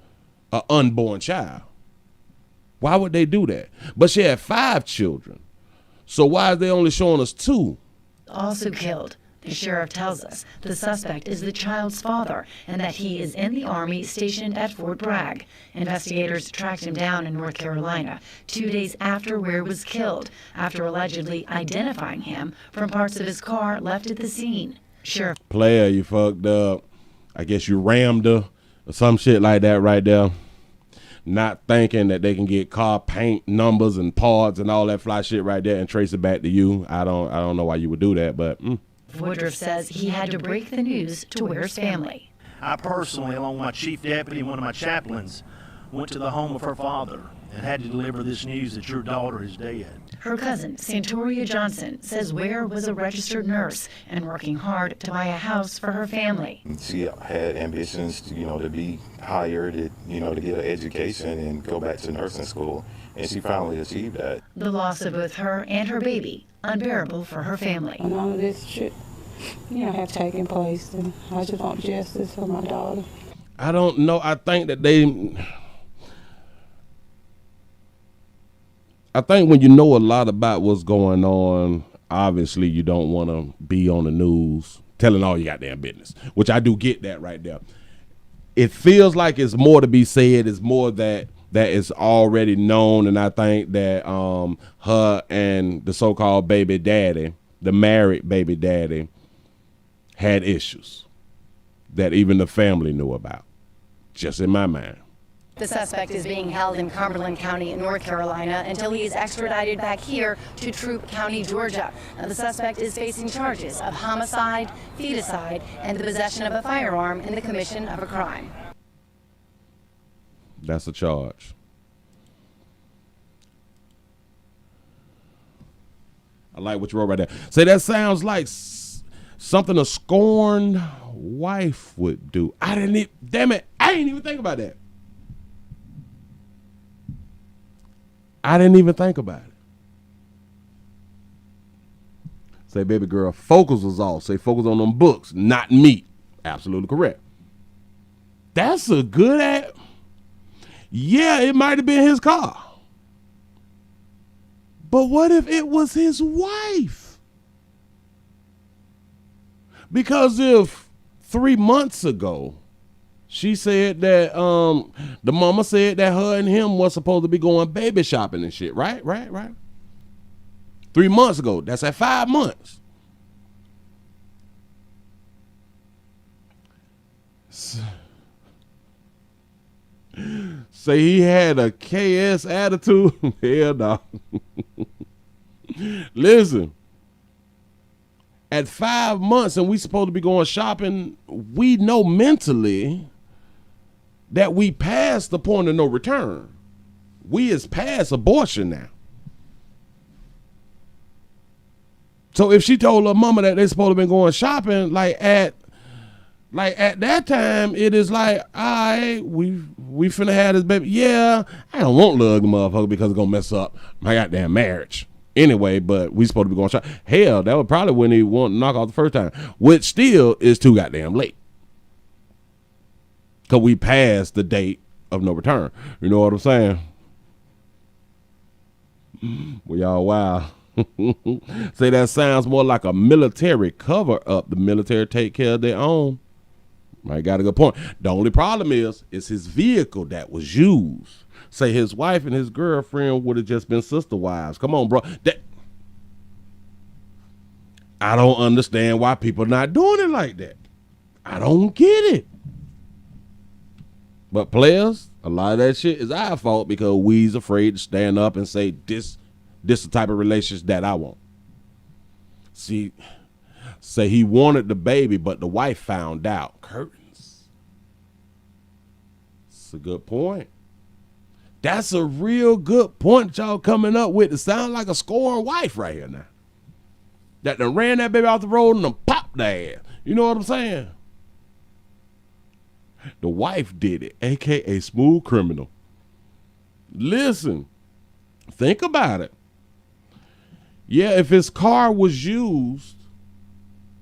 Speaker 1: an unborn child? Why would they do that? But she had 5 children. So why are they only showing us 2?
Speaker 10: Also killed. The sheriff tells us the suspect is the child's father and that he is in the Army stationed at Fort Bragg. Investigators tracked him down in North Carolina 2 days after Ware was killed, after allegedly identifying him from parts of his car left at the scene. Sheriff
Speaker 1: Player, you fucked up. I guess you rammed her or some shit like that right there. Not thinking that they can get car paint numbers and parts and all that fly shit right there and trace it back to you. I don't know why you would do that, but
Speaker 10: Woodruff says he had to break the news to Ware's family.
Speaker 7: I personally, along with my chief deputy and one of my chaplains, went to the home of her father and had to deliver this news that your daughter is dead.
Speaker 10: Her cousin, Santoria Johnson, says Ware was a registered nurse and working hard to buy a house for her family.
Speaker 11: She had ambitions, to be hired, to get an education and go back to nursing school, and she finally achieved that.
Speaker 10: The loss of both her and her baby, unbearable for her family.
Speaker 2: None of this shit, have taken place, and I just want justice for my daughter.
Speaker 1: I don't know. I think when you know a lot about what's going on, obviously you don't want to be on the news telling all your goddamn business, which I do get that right there. It feels like it's more to be said. It's more that is already known, and I think that her and the so-called baby daddy, the married baby daddy, had issues that even the family knew about, just in my mind.
Speaker 12: The suspect is being held in Cumberland County in North Carolina until he is extradited back here to Troup County, Georgia. Now, the suspect is facing charges of homicide, feticide, and the possession of a firearm in the commission of a crime.
Speaker 1: That's a charge. I like what you wrote right there. Say that sounds like something a scorned wife would do. Damn it, I didn't even think about that. I didn't even think about it. Say, baby girl, focus was off. Say, focus on them books, not meat. Absolutely correct. That's a good Yeah, it might have been his car. But what if it was his wife? Because if 3 months ago, she said that the mama said that her and him was supposed to be going baby shopping and shit, right? 3 months ago. That's at 5 months. Say he had a KS attitude? Hell no. Listen. At 5 months and we supposed to be going shopping, we know mentally that we passed the point of no return. We is past abortion now. So if she told her mama that they supposed to be going shopping, at that time, it is like, all right, we finna have this baby. Yeah, I don't want little ugly motherfucker because it's gonna mess up my goddamn marriage. Anyway, but we supposed to be going shopping. Hell, that would probably when he want to knock off the first time, which still is too goddamn late. Because we passed the date of no return. You know what I'm saying? Well, y'all, wow. Say that sounds more like a military cover up. The military take care of their own. I got a good point. The only problem is his vehicle that was used. Say his wife and his girlfriend would have just been sister wives. Come on, bro. I don't understand why people not doing it like that. I don't get it. But players, a lot of that shit is our fault because we's afraid to stand up and say this the type of relationship that I want. See, say he wanted the baby, but the wife found out. Curtains. That's a good point. That's a real good point y'all coming up with. It sounds like a scoring wife right here now. That done ran that baby off the road and done popped that ass. You know what I'm saying? The wife did it, a.k.a. smooth criminal. Listen, think about it. Yeah, if his car was used,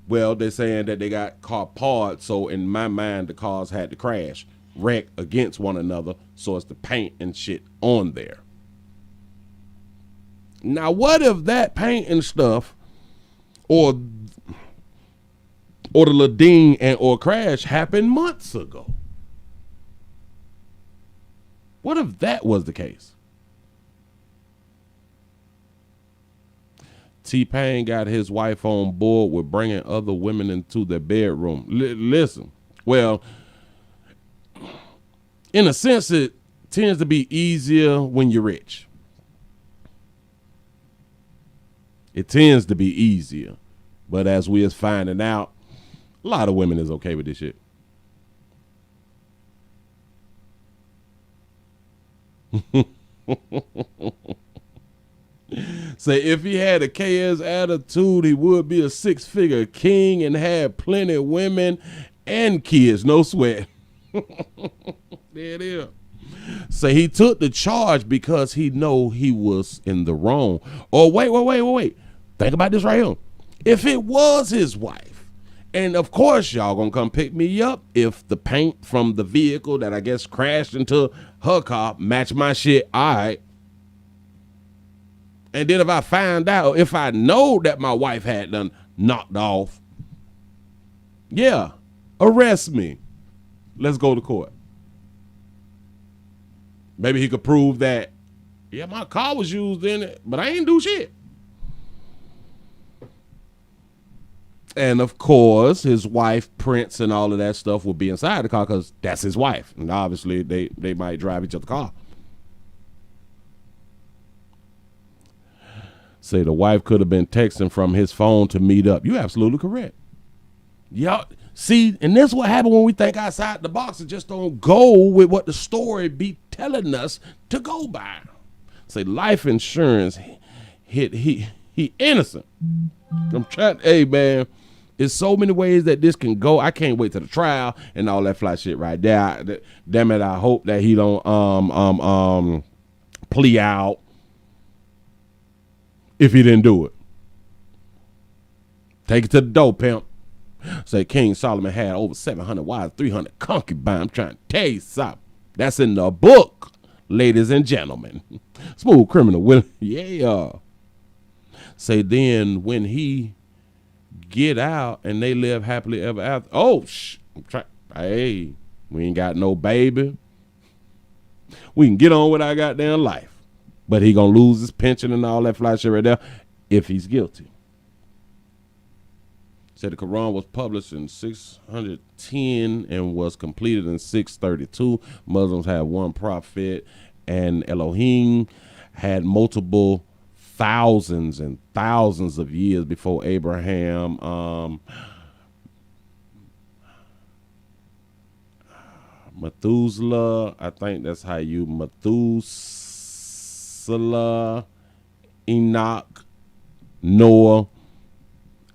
Speaker 1: well, they're saying that they got car parts, so in my mind, the cars had to crash, wreck against one another, so it's the paint and shit on there. Now, what if that paint and stuff, or the little ding and or crash happened months ago? What if that was the case? T-Pain got his wife on board with bringing other women into their bedroom. Listen, well, in a sense, it tends to be easier when you're rich. It tends to be easier. But as we is finding out, a lot of women is okay with this shit. Say if he had a KS attitude, he would be a 6-figure king and had plenty of women and kids. No sweat. There it is. Say he took the charge because he know he was in the wrong. Or wait. Think about this right here. If it was his wife, and of course y'all gonna come pick me up if the paint from the vehicle that I guess crashed into her car match my shit, all right. And then if I find out, if I know that my wife had done knocked off, yeah, arrest me. Let's go to court. Maybe he could prove that, yeah, my car was used in it, but I ain't do shit. And of course, his wife, Prince, and all of that stuff will be inside the car because that's his wife. And obviously, they might drive each other's car. Say the wife could have been texting from his phone to meet up. You're absolutely correct. Y'all see, and this is what happened when we think outside the box and just don't go with what the story be telling us to go by. Say life insurance he innocent. I'm trying. Hey man, there's so many ways that this can go. I can't wait to the trial and all that fly shit right there. Damn it, I hope that he don't plea out if he didn't do it. Take it to the door, pimp. Say King Solomon had over 700 wives, 300 concubines. I'm trying to tell you something. That's in the book, ladies and gentlemen. Smooth criminal, Willie. Yeah. Say then when he get out and they live happily ever after. Oh, hey, we ain't got no baby. We can get on with our goddamn life. But he gonna lose his pension and all that fly shit right there if he's guilty. Said the Quran was published in 610 and was completed in 632. Muslims had one prophet, and Elohim had multiple thousands and thousands of years before Abraham. Methuselah, I think that's how you Methuselah, Enoch, Noah.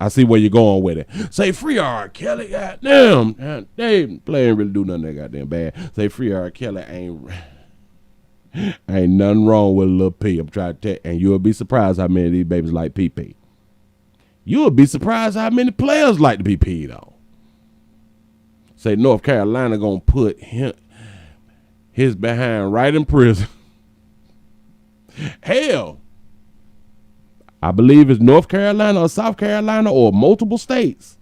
Speaker 1: I see where you're going with it. Say free R. Kelly, goddamn. They playing really do nothing that goddamn bad. Say free R. Kelly ain't nothing wrong with a little P. I'm trying to tell you, and you'll be surprised how many of these babies like PP. You'll be surprised how many players like the PP though. say North Carolina gonna put his behind right in prison. Hell, I believe it's North Carolina or South Carolina or multiple states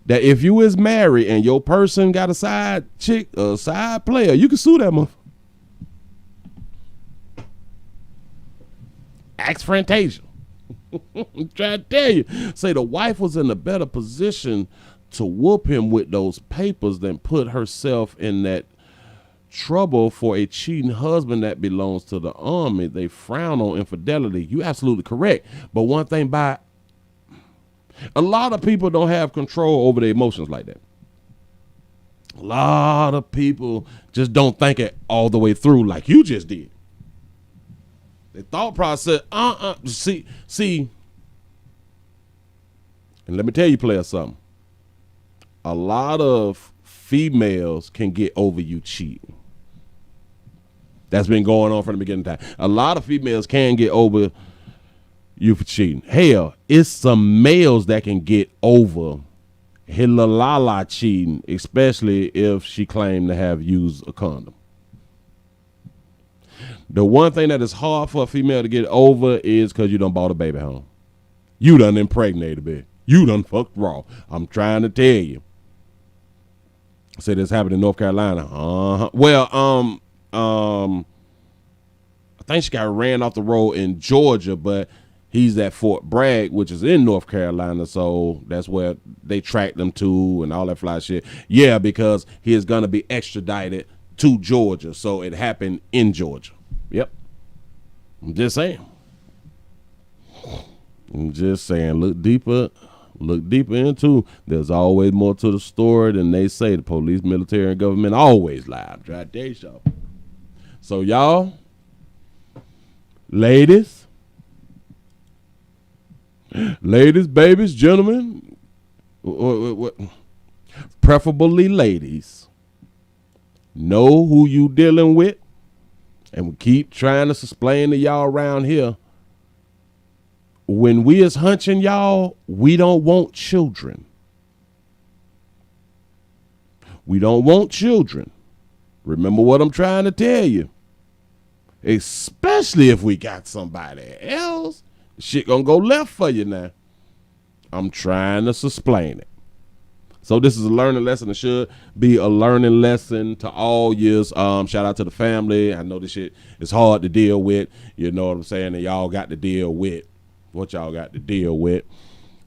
Speaker 1: that if you is married and your person got a side chick or a side player, you can sue that motherfucker. Ask Fantasia. I'm trying to tell you. Say the wife was in a better position to whoop him with those papers than put herself in that trouble for a cheating husband that belongs to the army. They frown on infidelity. You absolutely correct. But one thing a lot of people don't have control over their emotions like that. A lot of people just don't think it all the way through like you just did. The thought process, see, and let me tell you, player, something. A lot of females can get over you cheating. That's been going on from the beginning of time. A lot of females can get over you for cheating. Hell, it's some males that can get over Hilalala cheating, especially if she claimed to have used a condom. The one thing that is hard for a female to get over is because you done bought a baby home. You done impregnated a baby. You done fucked raw. I'm trying to tell you. Say this happened in North Carolina. Well, I think she got ran off the road in Georgia, but he's at Fort Bragg, which is in North Carolina, so that's where they tracked him to and all that fly shit. Yeah, because he is going to be extradited to Georgia, so it happened in Georgia. Yep. I'm just saying. Look deeper into. There's always more to the story than they say. The police, military, and government always lie. I'm trying to tell you something. So y'all, ladies, babies, gentlemen, preferably ladies, know who you dealing with, and we keep trying to explain to y'all around here. When we is hunching y'all, we don't want children. We don't want children. Remember what I'm trying to tell you. Especially if we got somebody else. Shit gonna go left for you now. I'm trying to explain it. So this is a learning lesson. It should be a learning lesson to all years. Shout out to the family. I know this shit is hard to deal with. You know what I'm saying? And y'all got to deal with what y'all got to deal with,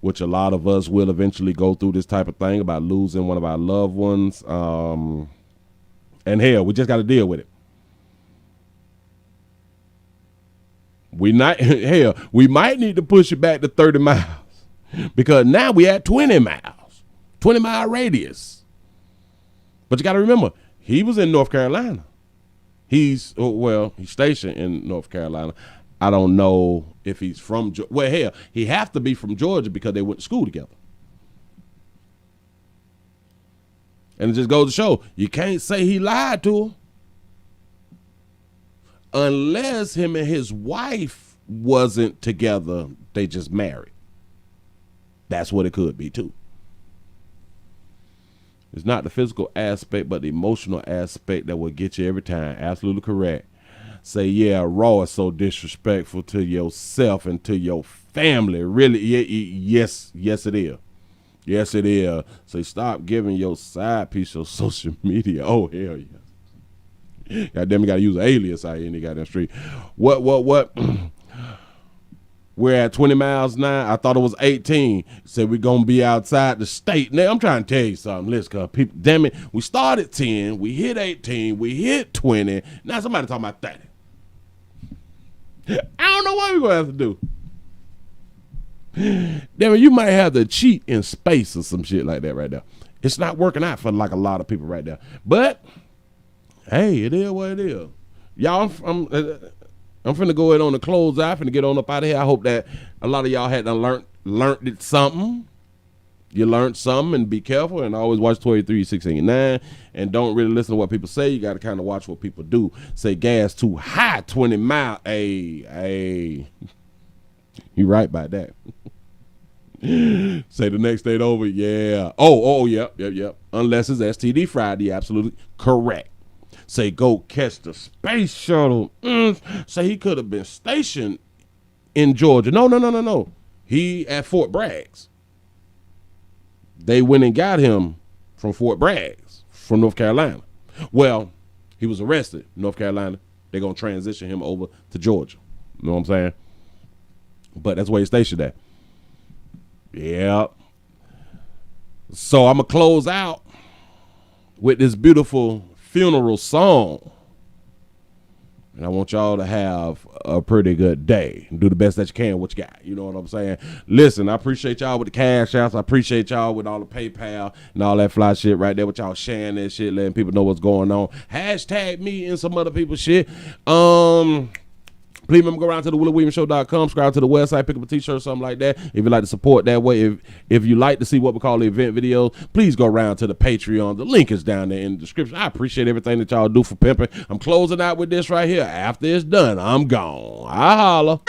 Speaker 1: which a lot of us will eventually go through this type of thing about losing one of our loved ones. And hell, we just got to deal with it. We might need to push it back to 30 miles because now we at 20 miles, 20-mile radius. But you got to remember, he was in North Carolina. He's stationed in North Carolina. I don't know if he's from Georgia. Well, hell, he have to be from Georgia because they went to school together. And it just goes to show, you can't say he lied to her. Unless him and his wife wasn't together, they just married. That's what it could be too. It's not the physical aspect, but the emotional aspect that will get you every time. Absolutely correct. Say, yeah, Raw is so disrespectful to yourself and to your family. Really, yes, it is. Yes, it is. So stop giving your side piece of social media. Oh, hell yeah. Goddamn, you got to use an alias out here in the goddamn street. What? We're at 20 miles now. I thought it was 18. Said we're going to be outside the state. Now, I'm trying to tell you something. Listen, cause people, damn it, we started 10, we hit 18, we hit 20. Now somebody talking about 30. I don't know what we're going to have to do. Damn it, you might have to cheat in space or some shit like that right there. It's not working out for like a lot of people right there. But, hey, it is what it is. Y'all, I'm finna go ahead on the close out. Finna get on up out of here. I hope that a lot of y'all had learned it something. You learned something, and be careful, and always watch 23-16-9, and don't really listen to what people say. You got to kind of watch what people do. Say gas too high, 20 mile. Hey, you right about that. Say the next state over, yeah. Oh, yep. Unless it's STD Friday, absolutely correct. Say go catch the space shuttle. Say he could have been stationed in Georgia. No. He at Fort Bragg's. They went and got him from Fort Bragg's from North Carolina. Well, he was arrested in North Carolina. They're going to transition him over to Georgia. You know what I'm saying? But that's where he's stationed at. Yeah. So I'm going to close out with this beautiful funeral song. And I want y'all to have a pretty good day and do the best that you can with what you got. You know what I'm saying? Listen, I appreciate y'all with the cash outs. I appreciate y'all with all the PayPal and all that fly shit right there with y'all sharing that shit, letting people know what's going on. Hashtag me and some other people's shit. Please remember, go around to the WillieWilliamsShow.com, subscribe to the website, pick up a t-shirt or something like that. If you'd like to support that way, if you like to see what we call the event videos, please go around to the Patreon. The link is down there in the description. I appreciate everything that y'all do for pimping. I'm closing out with this right here. After it's done, I'm gone. I holla.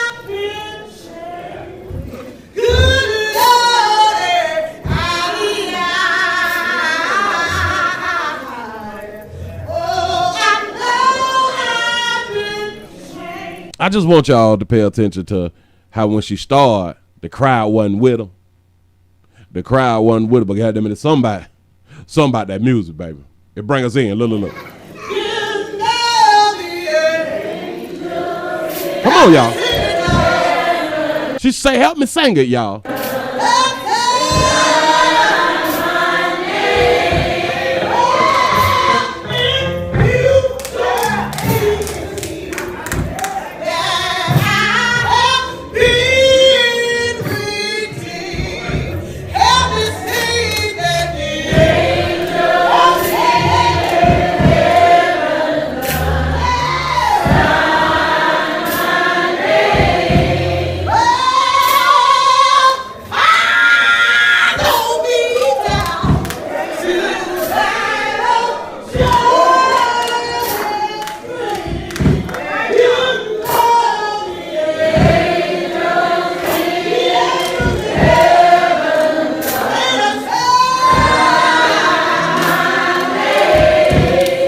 Speaker 1: I just want y'all to pay attention to how when she started, the crowd wasn't with them. The crowd wasn't with her, but goddamn it, it's something about that music, baby. It bring us in. Look. Come on, y'all. She say, help me sing it, y'all.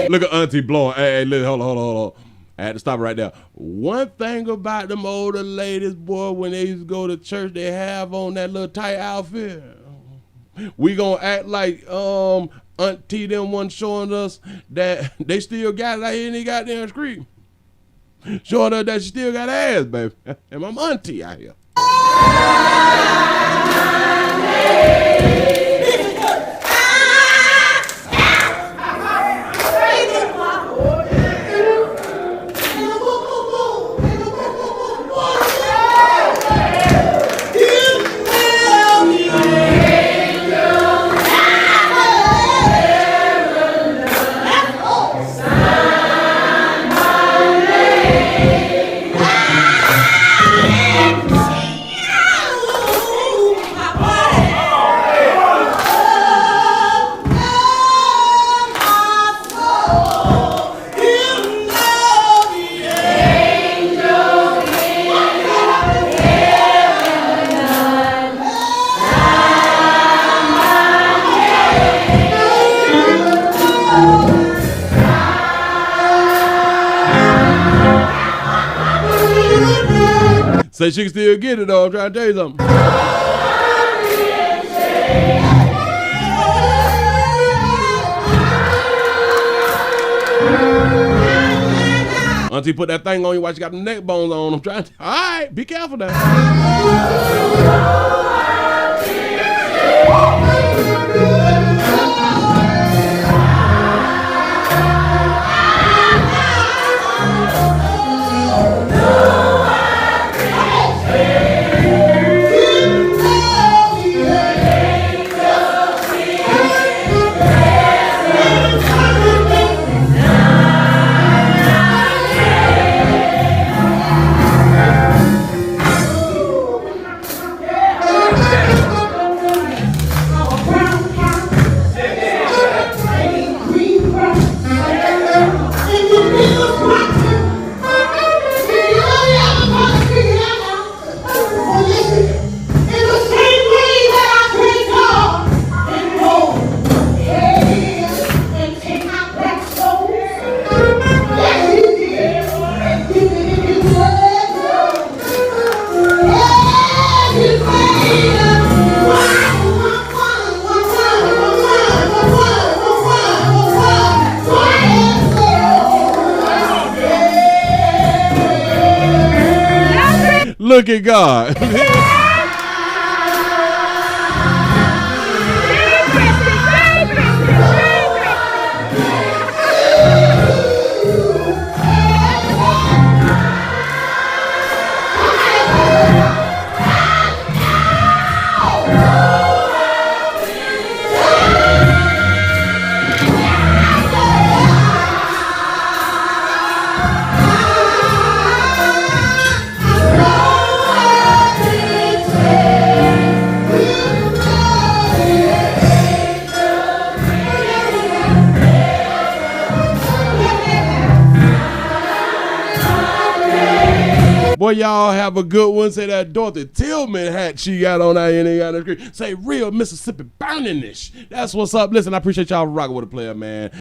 Speaker 1: Look at Auntie blowing. Hey, hold on. I had to stop right there. One thing about them older ladies, boy, when they used to go to church, they have on that little tight outfit. We gonna act like Auntie them one showing us that they still got it out here in the goddamn street. Showing us that she still got ass, baby. And my auntie out here. Say she can still get it though. I'm trying to tell you something. Auntie put that thing on you while she got the neck bones on. I'm trying to. All right, be careful now. look at God. Boy, y'all have a good one. Say that Dorothy Tillman hat she got on out here. Got screen. Say real Mississippi burning this. That's what's up. Listen, I appreciate y'all rocking with a player, man.